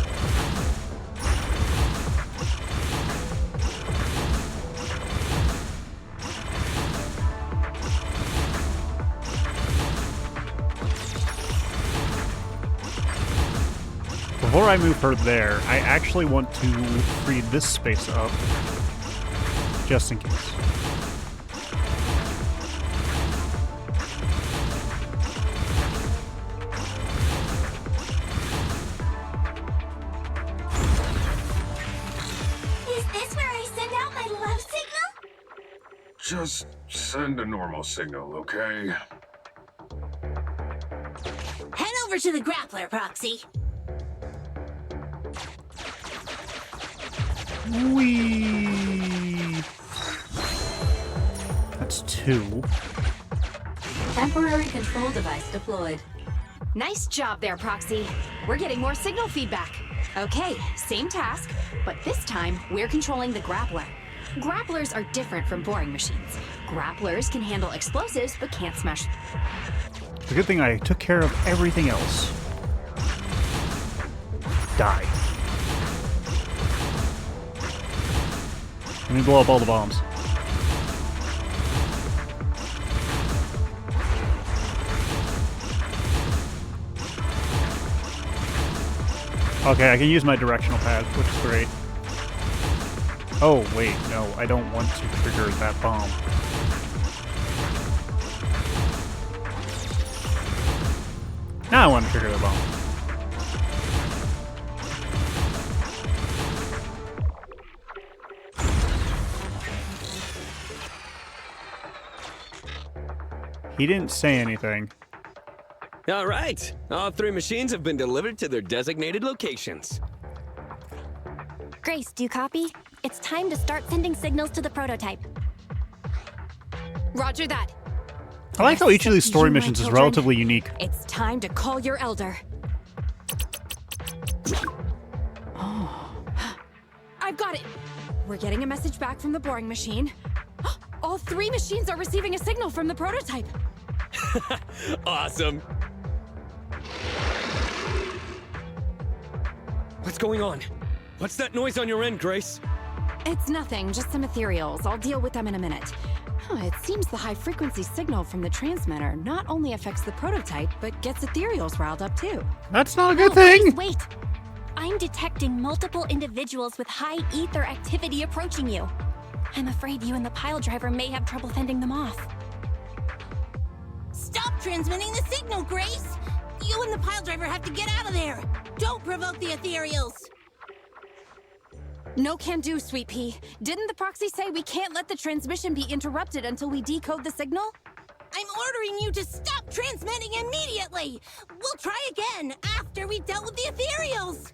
Before I move her there, I actually want to free this space up, just in case. Is this where I send out my love signal? Just send a normal signal, okay? Head over to the grappler, Proxy. Whee! That's 2. Temporary control device deployed. Nice job there, Proxy. We're getting more signal feedback. Okay, same task, but this time we're controlling the grappler. Grapplers are different from boring machines. Grapplers can handle explosives but can't smash... It's a good thing I took care of everything else. Die. Let me blow up all the bombs. Okay, I can use my directional pad, which is great. Oh, wait, no, I don't want to trigger that bomb. Now I want to trigger the bomb. He didn't say anything. All right. All 3 machines have been delivered to their designated locations. Grace, do you copy? It's time to start sending signals to the prototype. Roger that. I like how each of these story You, my missions is children. relatively unique. It's time to call your elder. Oh. I've got it. We're getting a message back from the boring machine. All 3 machines are receiving a signal from the prototype. Awesome. What's going on? What's that noise on your end, Grace? It's nothing, just some ethereals. I'll deal with them in a minute. It seems the high-frequency signal from the transmitter not only affects the prototype, but gets ethereals riled up too. That's not a good thing! Wait! I'm detecting multiple individuals with high ether activity approaching you. I'm afraid you and the pile driver may have trouble fending them off. Stop transmitting the signal, Grace! You and the pile driver have to get out of there! Don't provoke the ethereals! No can do, Sweet Pea. Didn't the proxy say we can't let the transmission be interrupted until we decode the signal? I'm ordering you to stop transmitting immediately! We'll try again after we've dealt with the ethereals!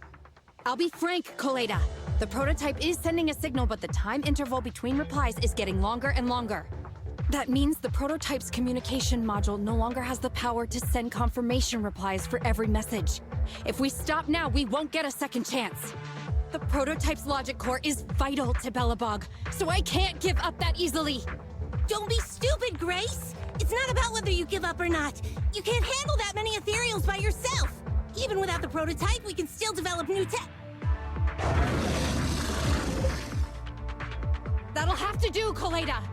I'll be frank, Koleda. The prototype is sending a signal, but the time interval between replies is getting longer and longer. That means the prototype's communication module no longer has the power to send confirmation replies for every message. If we stop now, we won't get a second chance. The prototype's logic core is vital to Belebog, so I can't give up that easily. Don't be stupid, Grace! It's not about whether you give up or not. You can't handle that many ethereals by yourself. Even without the prototype, we can still develop new tech. That'll have to do, Koleda.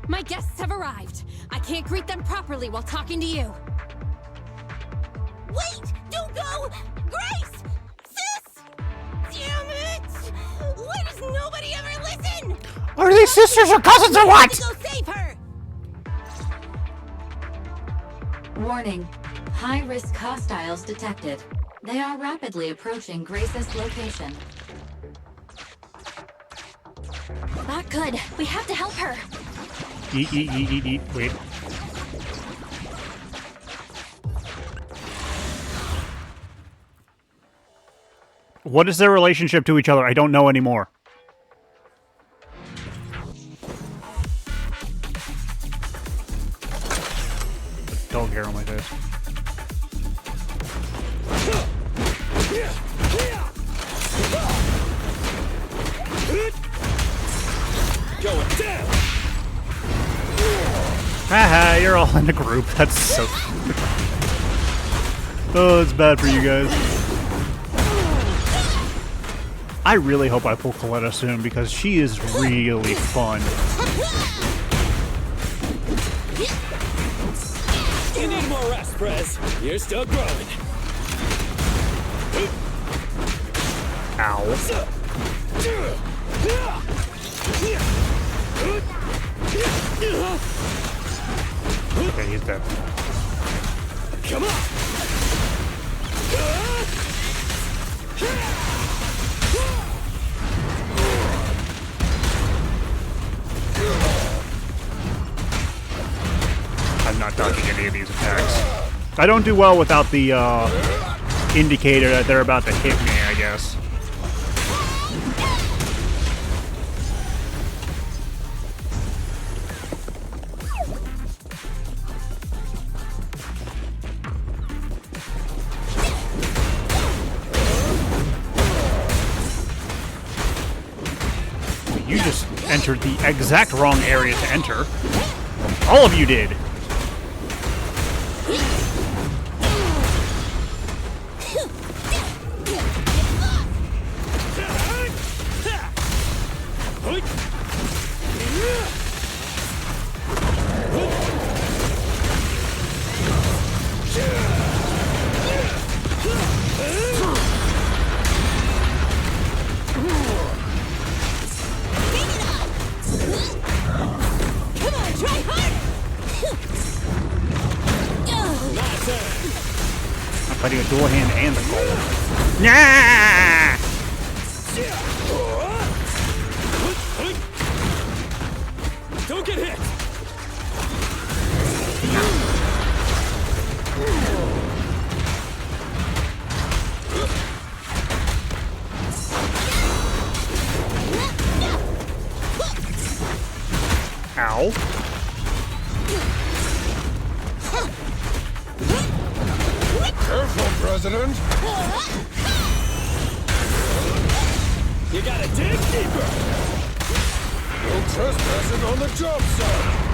My guests have arrived. I can't greet them properly while talking to you. Wait! Don't go! Grace! Sis! Damn it! Why does nobody ever listen? Are these sisters or cousins or what? Go save her! Warning. High-risk hostiles detected. They are rapidly approaching Grace's location. Not good. We have to help her. Eat. Wait. What is their relationship to each other? I don't know anymore. Dog hair on my face. Going down. Haha, you're all in a group. That's so... Oh, it's bad for you guys. I really hope I pull Coletta soon because she is really fun. You need more rest, Prez. You're still growing. Ow. Okay, he's dead. Come on. I'm not dodging any of these attacks. I don't do well without the indicator that they're about to hit me, I guess. You just entered the exact wrong area to enter. All of you did. Fighting a dual hand and the gold. Nah! Don't get hit. Careful, President! You gotta dig deeper! No trespassing on the job site!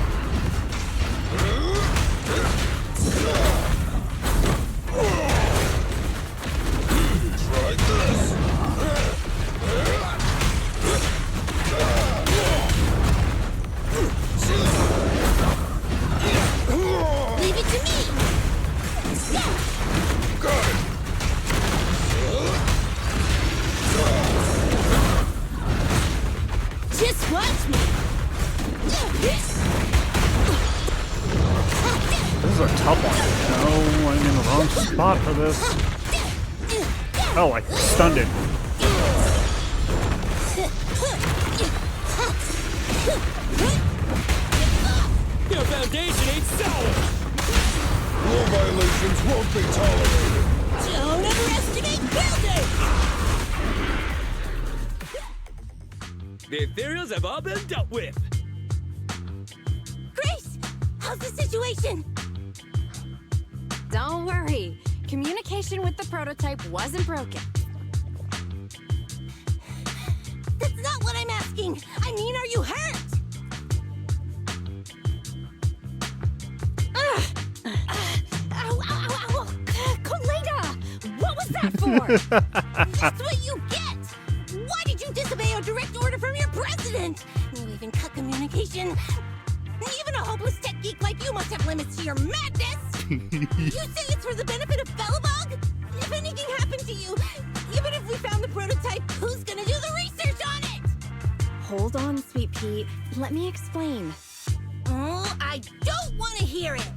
Try this! Leave it to me! Got it! Just watch me! This is a tough one. No, I'm in the wrong spot for this. Oh, I stunned it. Your foundation ain't solid! Rule violations won't be tolerated! Don't underestimate building! The ethereals have all been dealt with! Grace! How's the situation? Don't worry. Communication with the prototype wasn't broken. That's not what I'm asking! I mean, are you hurt? Ow, ow, ow, ow! Kaleda! What was that for? That's what you get! Why did you disobey a direct order from your president? You even cut communication? Even a hopeless tech geek like you must have limits to your madness! You say it's for the benefit of Belebog? If anything happened to you, even if we found the prototype, who's gonna do the research on it? Hold on, Sweet Pea. Let me explain. Oh, I don't want to hear it!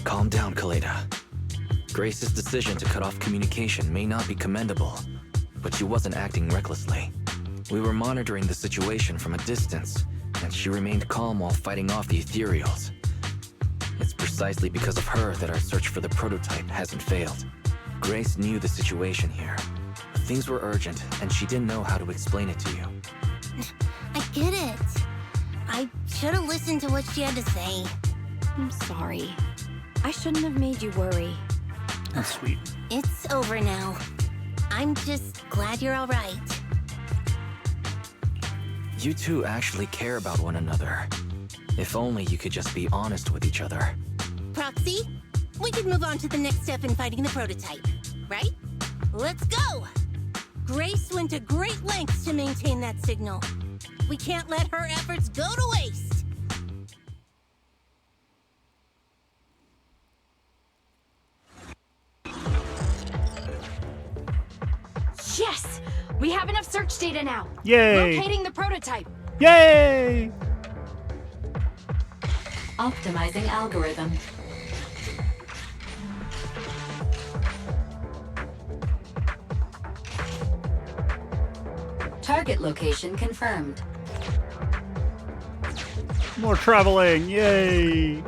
Calm down, Kaleda. Grace's decision to cut off communication may not be commendable, but she wasn't acting recklessly. We were monitoring the situation from a distance, and she remained calm while fighting off the ethereals. It's precisely because of her that our search for the prototype hasn't failed. Grace knew the situation here. Things were urgent, and she didn't know how to explain it to you. I get it. I should have listened to what she had to say. I'm sorry. I shouldn't have made you worry. That's sweet. It's over now. I'm just glad you're all right. You two actually care about one another. If only you could just be honest with each other. Proxy, we could move on to the next step in fighting the prototype, right? Let's go! Grace went to great lengths to maintain that signal. We can't let her efforts go to waste. Yes! We have enough search data now. Yay! Locating the prototype. Yay! Optimizing algorithm. Target location confirmed. More traveling, yay!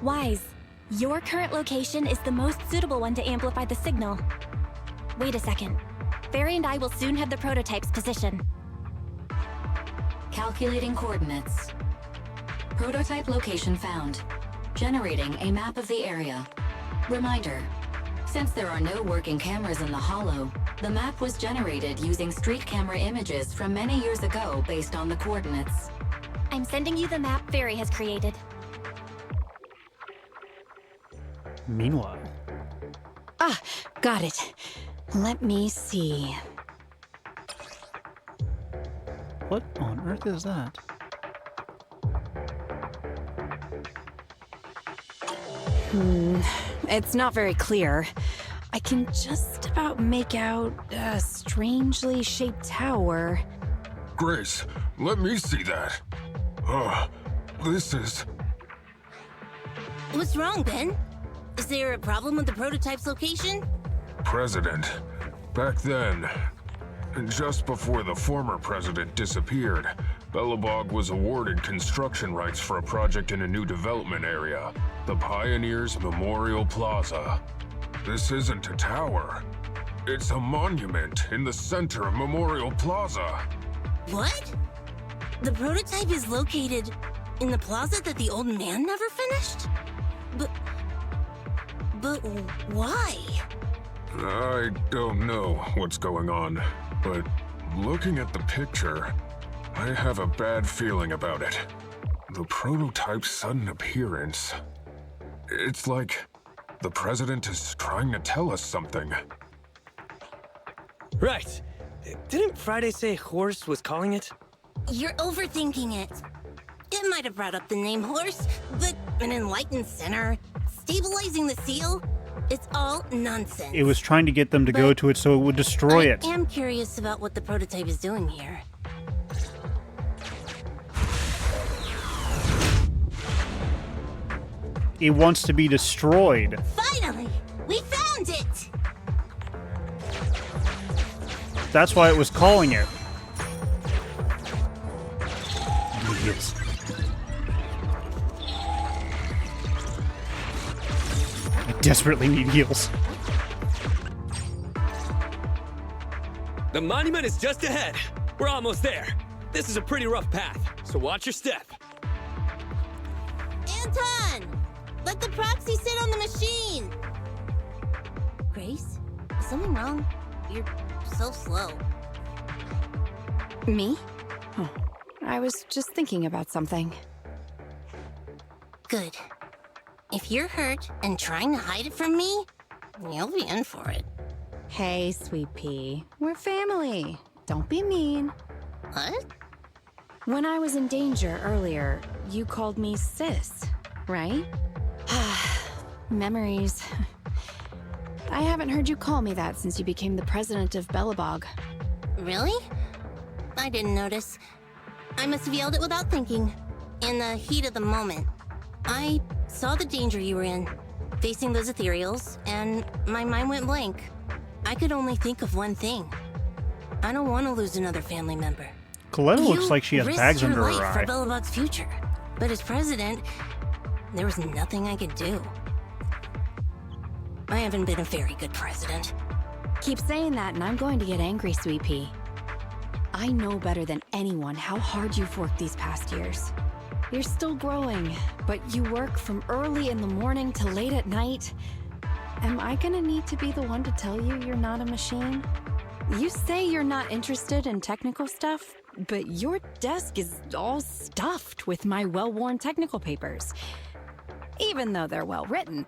Wise, your current location is the most suitable one to amplify the signal. Wait a second. Barry and I will soon have the prototype's position. Calculating coordinates. Prototype location found. Generating a map of the area. Reminder, since there are no working cameras in the Hollow, the map was generated using street camera images from many years ago based on the coordinates. I'm sending you the map Barry has created. Meanwhile. Ah, got it. Let me see. What on earth is that? It's not very clear. I can just about make out a strangely shaped tower. Grace, let me see that. This is... What's wrong, Ben? Is there a problem with the prototype's location? President. Back then, just before the former president disappeared, Belebog was awarded construction rights for a project in a new development area, the Pioneers Memorial Plaza. This isn't a tower. It's a monument in the center of Memorial Plaza. What? The prototype is located in the plaza that the old man never finished? But why? I don't know what's going on, but looking at the picture, I have a bad feeling about it. The prototype's sudden appearance. It's like the president is trying to tell us something. Right. Didn't Friday say Horse was calling it? You're overthinking it. It might have brought up the name Horse, but an enlightened sinner, stabilizing the seal, it's all nonsense. It was trying to get them to go to it so it would destroy it. I am curious about what the prototype is doing here. It wants to be destroyed. Finally! We found it! That's why it was calling it. Idiots. I desperately need heals. The monument is just ahead. We're almost there. This is a pretty rough path, so watch your step. Anton! Let the proxy sit on the machine! Grace? Is something wrong? You're so slow. Me? Oh, I was just thinking about something. Good. If you're hurt and trying to hide it from me, you'll be in for it. Hey, Sweet Pea. We're family. Don't be mean. What? When I was in danger earlier, you called me sis, right? Memories. I haven't heard you call me that since you became the president of Belebog. Really? I didn't notice. I must have yelled it without thinking. In the heat of the moment. I saw the danger you were in, facing those ethereals, and my mind went blank. I could only think of one thing. I don't want to lose another family member. Coletta looks like she has bags under her eye. eye. For Belebog's future. But as president, there was nothing I could do. I haven't been a very good president. Keep saying that and I'm going to get angry, Sweet Pea. I know better than anyone how hard you've worked these past years. You're still growing, but you work from early in the morning to late at night. Am I gonna need to be the one to tell you you're not a machine? You say you're not interested in technical stuff, but your desk is all stuffed with my well-worn technical papers. Even though they're well-written.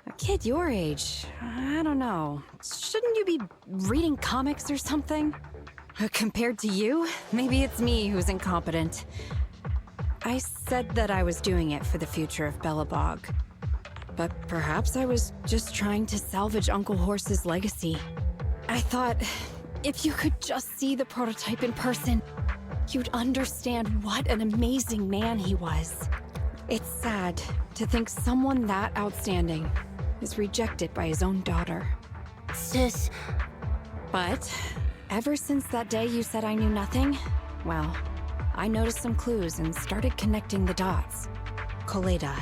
A kid your age, I don't know. Shouldn't you be reading comics or something? Compared to you, maybe it's me who's incompetent. I said that I was doing it for the future of Belebog. But perhaps I was just trying to salvage Uncle Horse's legacy. I thought, if you could just see the prototype in person, you'd understand what an amazing man he was. It's sad to think someone that outstanding is rejected by his own daughter. Sis. But ever since that day you said I knew nothing, well, I noticed some clues and started connecting the dots. Coletta,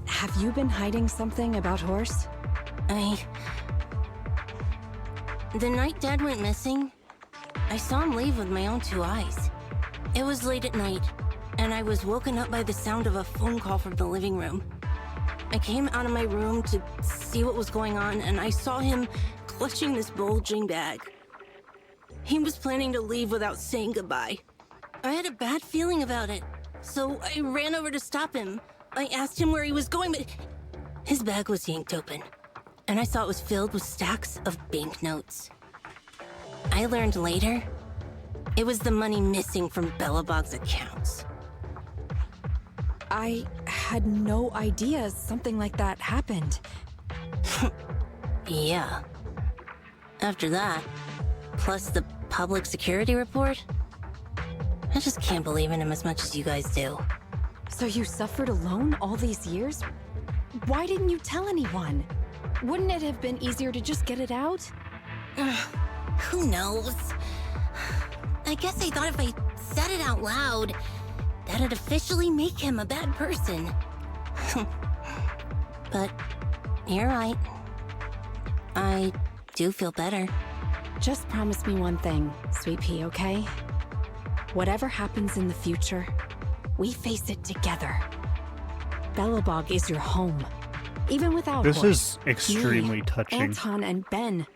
have you been hiding something about Horse? The night Dad went missing, I saw him leave with my own two eyes. It was late at night, and I was woken up by the sound of a phone call from the living room. I came out of my room to see what was going on, and I saw him clutching this bulging bag. He was planning to leave without saying goodbye. I had a bad feeling about it, so I ran over to stop him. I asked him where he was going, but his bag was yanked open, and I saw it was filled with stacks of banknotes. I learned later, it was the money missing from Belebog's accounts. I had no idea something like that happened. Yeah. After that, plus the public security report, I just can't believe in him as much as you guys do. So you suffered alone all these years? Why didn't you tell anyone? Wouldn't it have been easier to just get it out? Who knows? I guess I thought if I said it out loud, that'd officially make him a bad person. But you're right. I do feel better. Just promise me one thing, Sweet Pea, okay? Whatever happens in the future, we face it together. Belebog is your home. Even without This Horse, is extremely me, touching. Anton and Ben.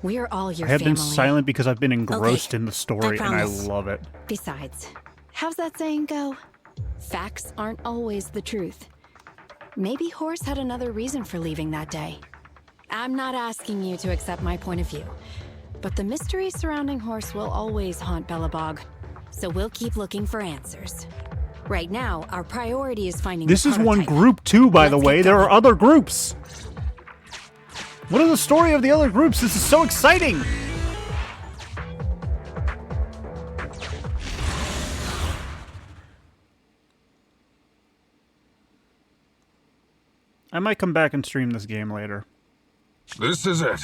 We're all your I have family. been silent because I've been engrossed Okay, in the story, I and I promise. love it. Besides, how's that saying go? Facts aren't always the truth. Maybe Horse had another reason for leaving that day. I'm not asking you to accept my point of view, but the mystery surrounding Horse will always haunt Belebog, so we'll keep looking for answers. Right now, our priority is finding This the is one prototype. group too, by the Let's way. get There are going. other groups. What is the story of the other groups? This is so exciting. I might come back and stream this game later. This is it.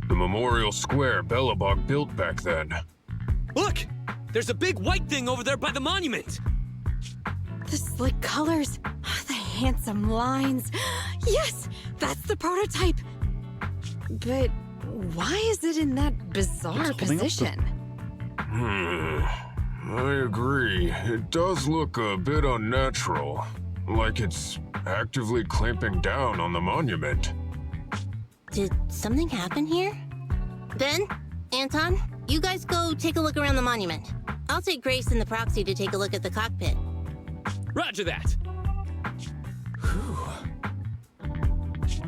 The memorial square Belebog built back then. Look! There's a big white thing over there by the monument! The slick colors, the handsome lines. Yes, that's the prototype. But why is it in that bizarre It's holding up the- position? I agree. It does look a bit unnatural. Like it's actively clamping down on the monument. Did something happen here? Ben? Anton? You guys go take a look around the monument. I'll take Grace and the proxy to take a look at the cockpit. Roger that!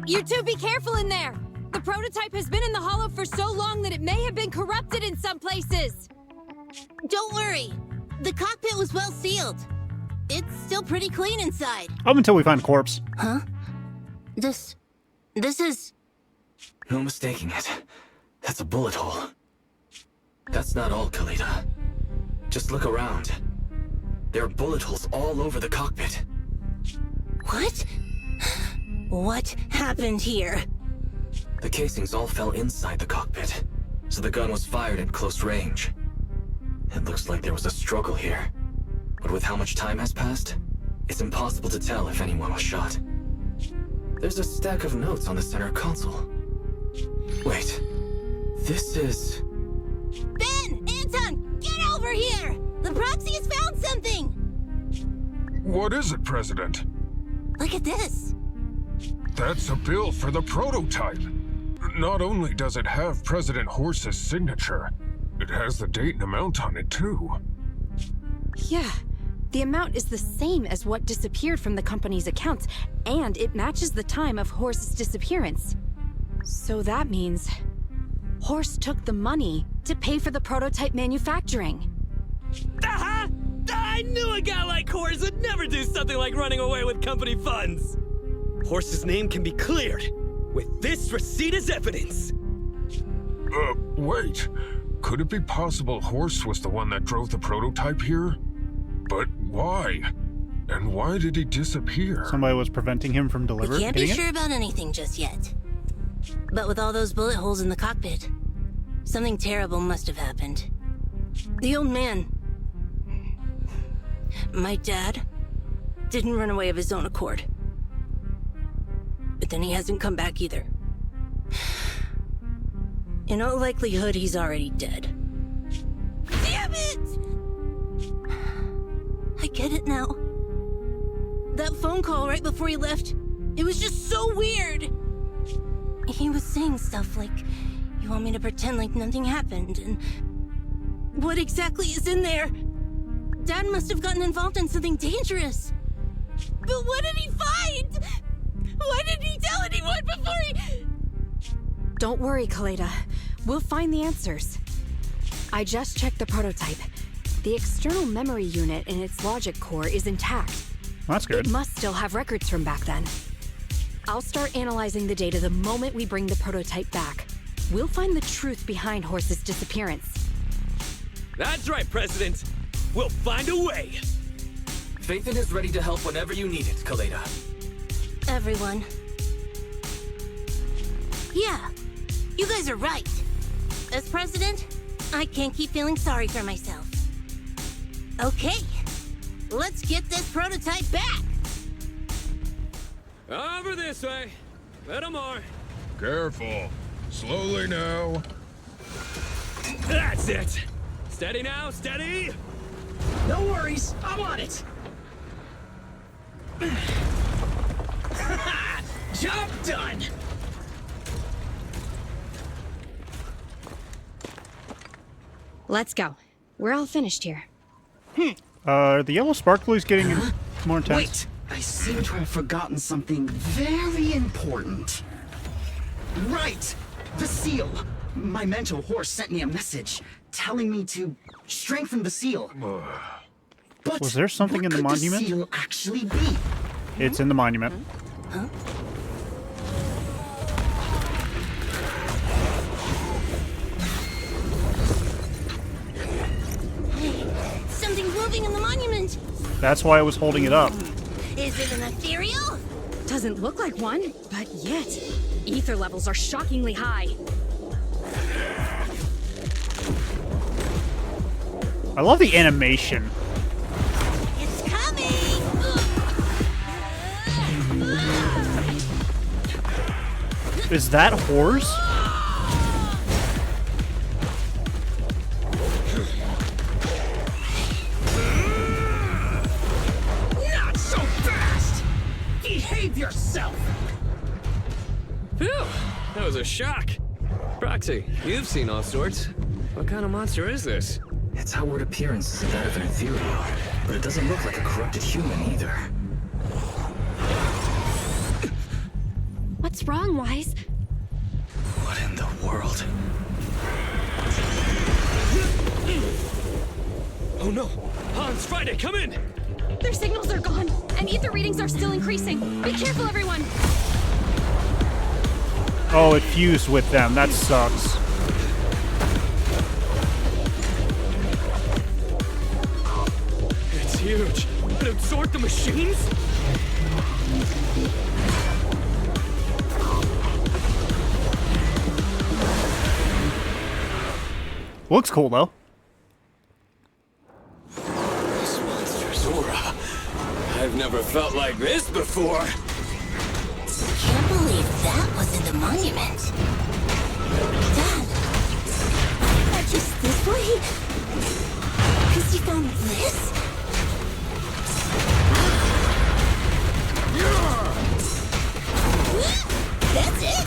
You two be careful in there! The prototype has been in the hollow for so long that it may have been corrupted in some places! Don't worry. The cockpit was well sealed. It's still pretty clean inside. Up until we find a corpse. Huh? This is... No mistaking it. That's a bullet hole. That's not all, Kalita. Just look around. There are bullet holes all over the cockpit. What? What happened here? The casings all fell inside the cockpit, so the gun was fired at close range. It looks like there was a struggle here. But with how much time has passed, it's impossible to tell if anyone was shot. There's a stack of notes on the center console. Wait, this is... Ben! Anton! Get over here! The proxy has found something! What is it, President? Look at this. That's a bill for the prototype. Not only does it have President Horse's signature, it has the date and amount on it, too. Yeah, the amount is the same as what disappeared from the company's accounts, and it matches the time of Horse's disappearance. So that means Horse took the money to pay for the prototype manufacturing. Aha! I knew a guy like Horse would never do something like running away with company funds! Horse's name can be cleared with this receipt as evidence. Wait. Could it be possible Horse was the one that drove the prototype here? But why? And why did he disappear? Somebody was preventing him from We delivering can't be it? sure about anything just yet. But with all those bullet holes in the cockpit, something terrible must have happened. The old man, my dad, didn't run away of his own accord. But then he hasn't come back either. In all likelihood, he's already dead. Damn it! I get it now. That phone call right before he left, it was just so weird. He was saying stuff like, you want me to pretend like nothing happened, and what exactly is in there? Dad must have gotten involved in something dangerous. But what did he find? Why didn't he tell anyone before he... Don't worry, Kalita. We'll find the answers. I just checked the prototype. The external memory unit in its logic core is intact. That's good. It must still have records from back then. I'll start analyzing the data the moment we bring the prototype back. We'll find the truth behind Horse's disappearance. That's right, President. We'll find a way. Phaethon is ready to help whenever you need it, Kalita. Everyone. Yeah, you guys are right. As president, I can't keep feeling sorry for myself. Okay, let's get this prototype back. Over this way. Little more. Careful. Slowly now. That's it. Steady now, steady. No worries, I'm on it. Job done. Let's go. We're all finished here. The yellow sparkly's getting more intense. Wait, I seem to have forgotten something very important. Right, the seal. My mental horse sent me a message telling me to strengthen the seal. But was there something in the monument? The seal actually be? It's in the monument. Huh? Something's moving in the monument. That's why I was holding it up. Is it an ethereal? Doesn't look like one, but yet, ether levels are shockingly high. I love the animation. It's coming. Is that horse? Not so fast! Behave yourself! Phew! That was a shock. Proxy, you've seen all sorts. What kind of monster is this? Its outward appearance isn't that of an ethereal, but it doesn't look like a corrupted human either. What's wrong, Wise? What in the world? Oh no! Hans, Friday, come in! Their signals are gone, and ether readings are still increasing. Be careful, everyone! Oh, it fused with them. That sucks. It's huge. It absorbed the machines? Looks cool, though. This monster's aura. I've never felt like this before. Can't believe that was in the monument. Dad, just this way? Because you found this? That's it?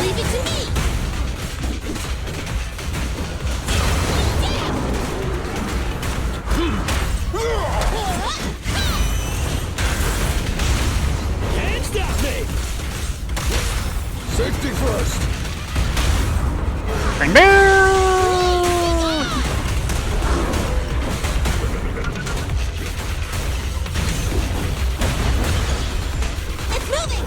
Leave it to me! Can't stop me! Safety first. Bang, bang! It's moving!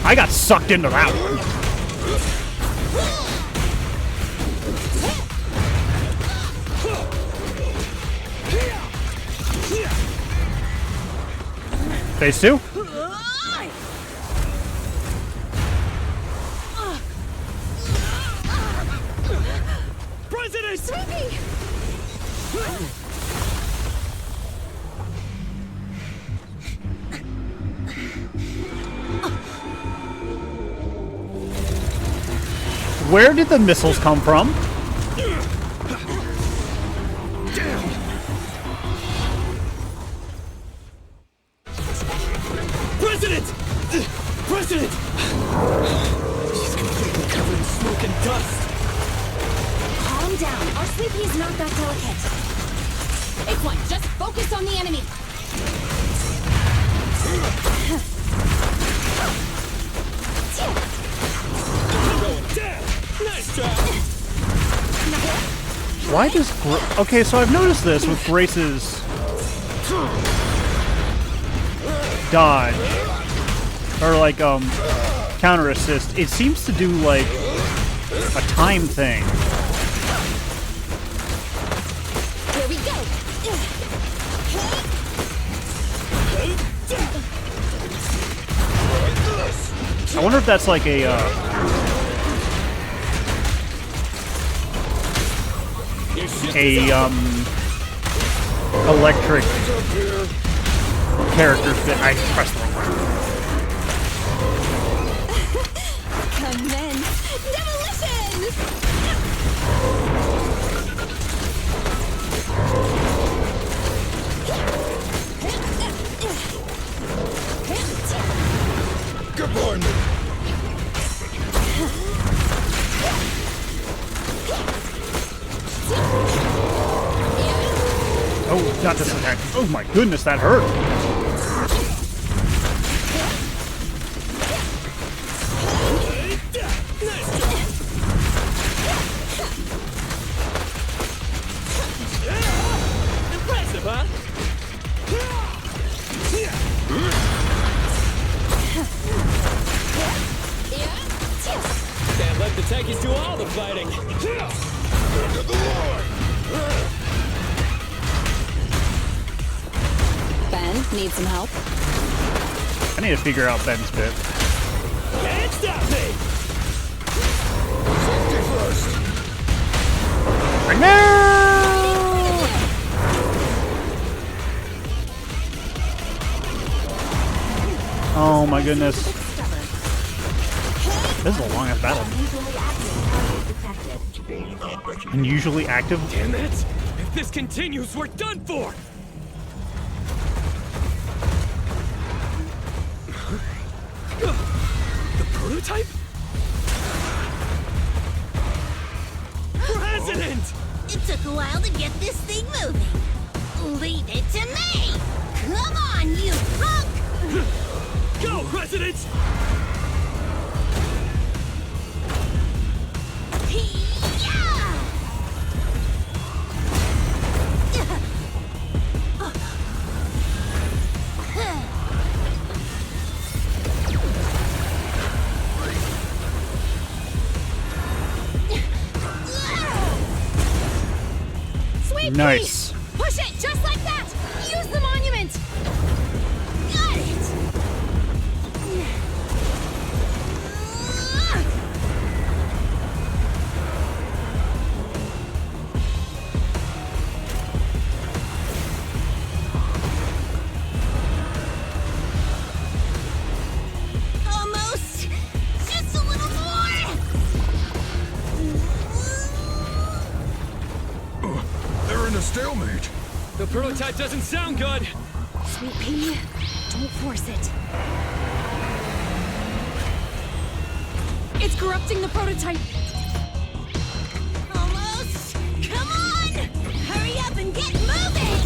I got sucked into that one. Phase 2? President! Sweepy! Where did the missiles come from? President! President! She's completely covered in smoke and dust. Calm down. Our Sweepy's not that delicate. It's one. Just focus on the enemy. Nice job! Why does okay, so I've noticed this with Grace's dodge or like counter assist. It seems to do like a time thing. Here we go. I wonder if that's like a, electric character fit. I pressed the wrong button. Commence demolition! Good boy, Oh, not this attack. Oh my goodness, that hurt. Impressive, huh? Can't let the techies do all the fighting. Ben, need some help? I need to figure out Ben's bit. Can't stop me! Safety first. Right now! Oh my goodness. This is a long ass battle. Unusually active? Damn it! If this continues, we're done for! The prototype? President! It took a while to get this thing moving. Leave it to me! Come on, you punk! Go, President! Sweet Nice. pea! Push it, just like that! Use the monument! Got it! Almost! Just a little more! They're in a stalemate. The prototype doesn't sound good! Sweet pea, don't force it. It's corrupting the prototype. Almost! Come on! Hurry up and get moving!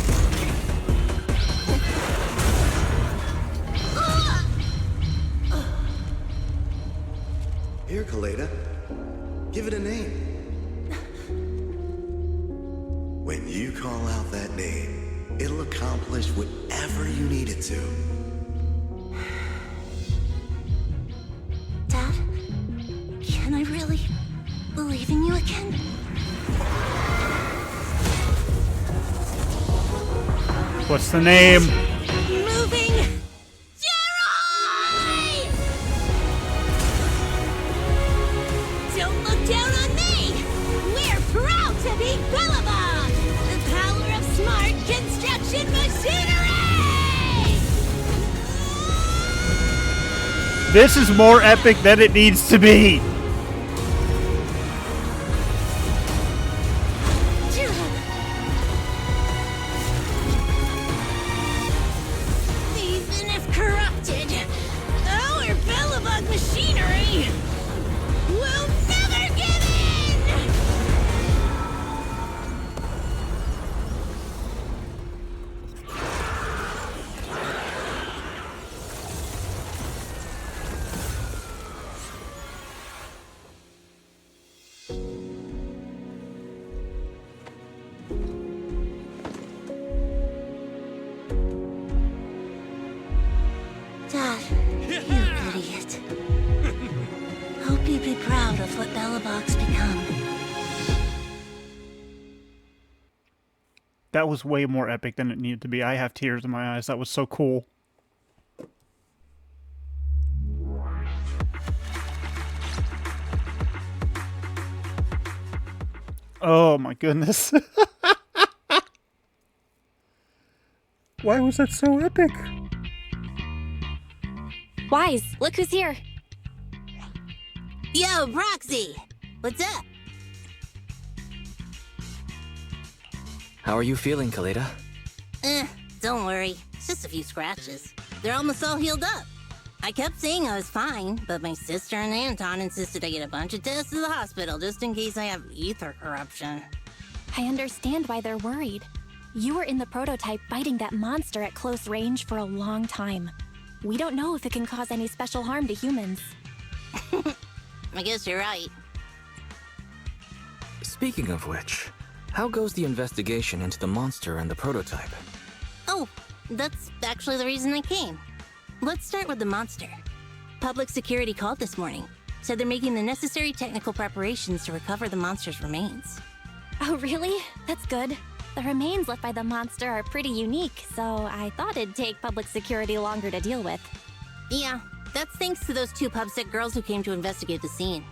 Here, Kaleda. Give it a name. When you call out that name, it'll accomplish whatever you need it to. Dad, can I really believe in you again? What's the name? Moving! Jerry! Don't look down on me! We're proud to be Belebog! The power of smart construction machinery! This is more epic than it needs to be. Even if corrupted, our Belebog machinery will never give in! Dad, you idiot. Hope you'd be proud of what Belebog's become. That was way more epic than it needed to be. I have tears in my eyes. That was so cool. Oh my goodness. Why was that so epic? Wise, look who's here. Yo, Proxy! What's up? How are you feeling, Kaleda? Don't worry. It's just a few scratches. They're almost all healed up. I kept saying I was fine, but my sister and Anton insisted I get a bunch of tests at the hospital just in case I have ether corruption. I understand why they're worried. You were in the prototype fighting that monster at close range for a long time. We don't know if it can cause any special harm to humans. I guess you're right. Speaking of which, how goes the investigation into the monster and the prototype? Oh, that's actually the reason I came. Let's start with the monster. Public security called this morning. Said they're making the necessary technical preparations to recover the monster's remains. Oh, really? That's good. The remains left by the monster are pretty unique, so I thought it'd take public security longer to deal with. Yeah, that's thanks to those two pubsec girls who came to investigate the scene.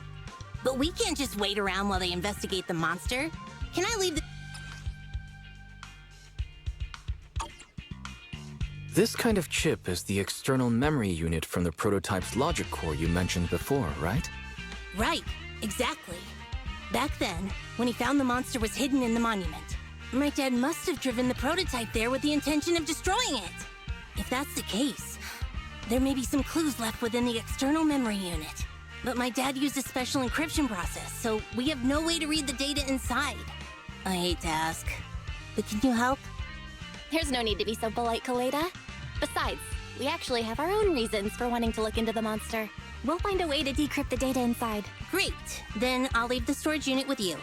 But we can't just wait around while they investigate the monster. Can I leave the... This kind of chip is the external memory unit from the prototype's logic core you mentioned before, right? Right, exactly. Back then, when he found the monster was hidden in the monument, my dad must have driven the prototype there with the intention of destroying it. If that's the case, there may be some clues left within the external memory unit. But my dad used a special encryption process, so we have no way to read the data inside. I hate to ask, but can you help? There's no need to be so polite, Kaleda. Besides, we actually have our own reasons for wanting to look into the monster. We'll find a way to decrypt the data inside. Great. Then I'll leave the storage unit with you.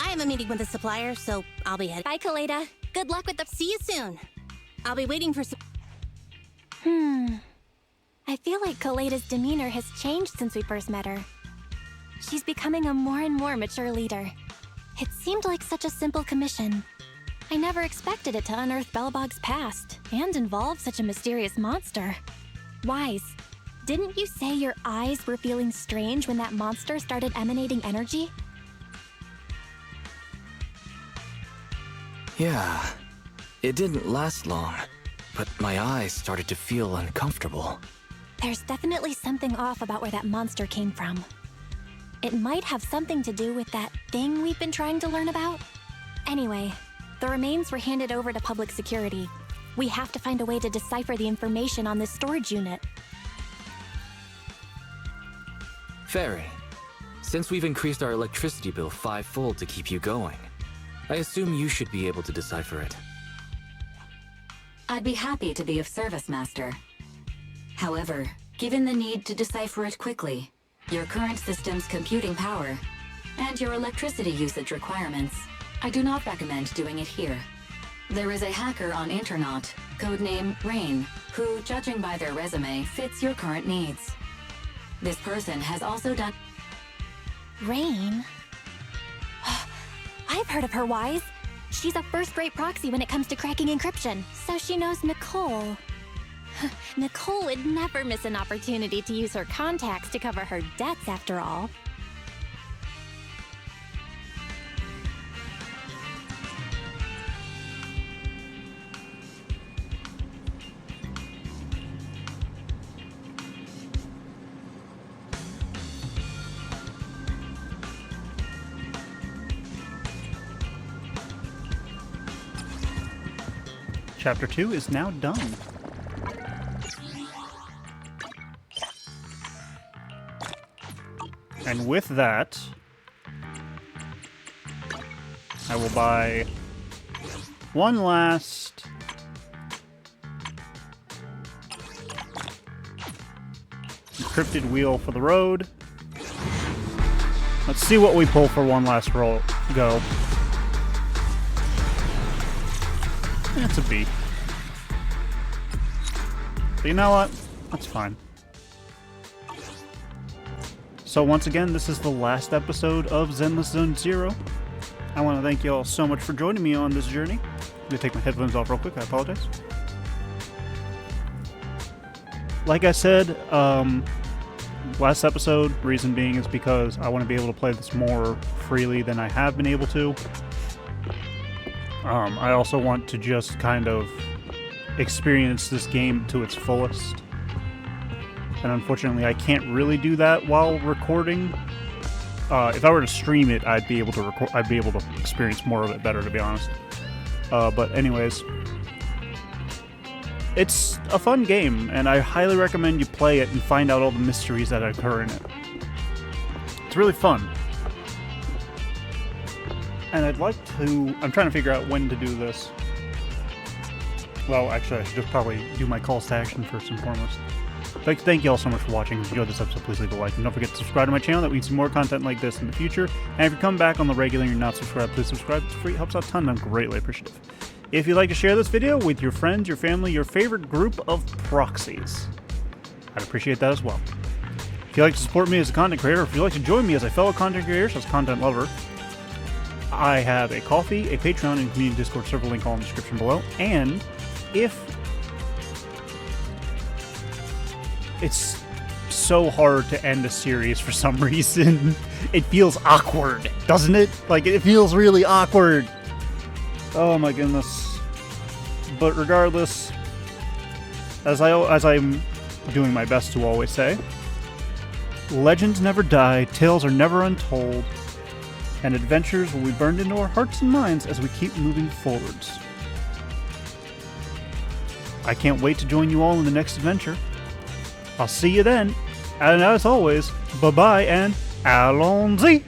I have a meeting with the supplier, so I'll be heading. Bye, Kaleda. Good luck with the... See you soon. I'll be waiting for some... I feel like Kaleda's demeanor has changed since we first met her. She's becoming a more and more mature leader. It seemed like such a simple commission. I never expected it to unearth Belebog's past and involve such a mysterious monster. Wise, didn't you say your eyes were feeling strange when that monster started emanating energy? Yeah. It didn't last long, but my eyes started to feel uncomfortable. There's definitely something off about where that monster came from. It might have something to do with that thing we've been trying to learn about. Anyway, the remains were handed over to public security. We have to find a way to decipher the information on this storage unit. Fairy, since we've increased our electricity bill 5-fold to keep you going, I assume you should be able to decipher it. I'd be happy to be of service, Master. However, given the need to decipher it quickly, your current system's computing power, and your electricity usage requirements, I do not recommend doing it here. There is a hacker on Internaut, codename Rain, who, judging by their resume, fits your current needs. This person has also done... Rain? I've heard of her, Wise. She's a first-rate proxy when it comes to cracking encryption, so she knows Nicole. Nicole would never miss an opportunity to use her contacts to cover her debts, after all. Chapter 2 is now done. And with that, I will buy one last encrypted wheel for the road. Let's see what we pull for one last roll. Go. That's a B. But you know what? That's fine. So once again, this is the last episode of Zenless Zone Zero. I want to thank you all so much for joining me on this journey. I'm going to take my headphones off real quick. I apologize. Like I said, last episode. Reason being is because I want to be able to play this more freely than I have been able to. I also want to just kind of experience this game to its fullest. And unfortunately, I can't really do that while recording. If I were to stream it, I'd be able to experience more of it better, to be honest. But anyways, it's a fun game, and I highly recommend you play it and find out all the mysteries that occur in it. It's really fun. And I'd like to... I'm trying to figure out when to do this. Well, actually, I should just probably do my calls to action first and foremost. Thank you all so much for watching. If you enjoyed this episode, please leave a like. And don't forget to subscribe to my channel. That we can see more content like this in the future. And if you come back on the regular and you're not subscribed, please subscribe. It's free. It helps out a ton, and I'm greatly appreciative. If you'd like to share this video with your friends, your family, your favorite group of proxies, I'd appreciate that as well. If you'd like to support me as a content creator, or if you'd like to join me as a fellow content creator, as a content lover, I have a Ko-fi, a Patreon, and community Discord server link all in the description below. And if it's so hard to end a series for some reason, it feels awkward, doesn't it? Like, it feels really awkward. Oh my goodness. But regardless, as I'm doing my best to always say, legends never die, tales are never untold, and adventures will be burned into our hearts and minds as we keep moving forwards. I can't wait to join you all in the next adventure. I'll see you then, and as always, bye-bye and ALLONS-Y!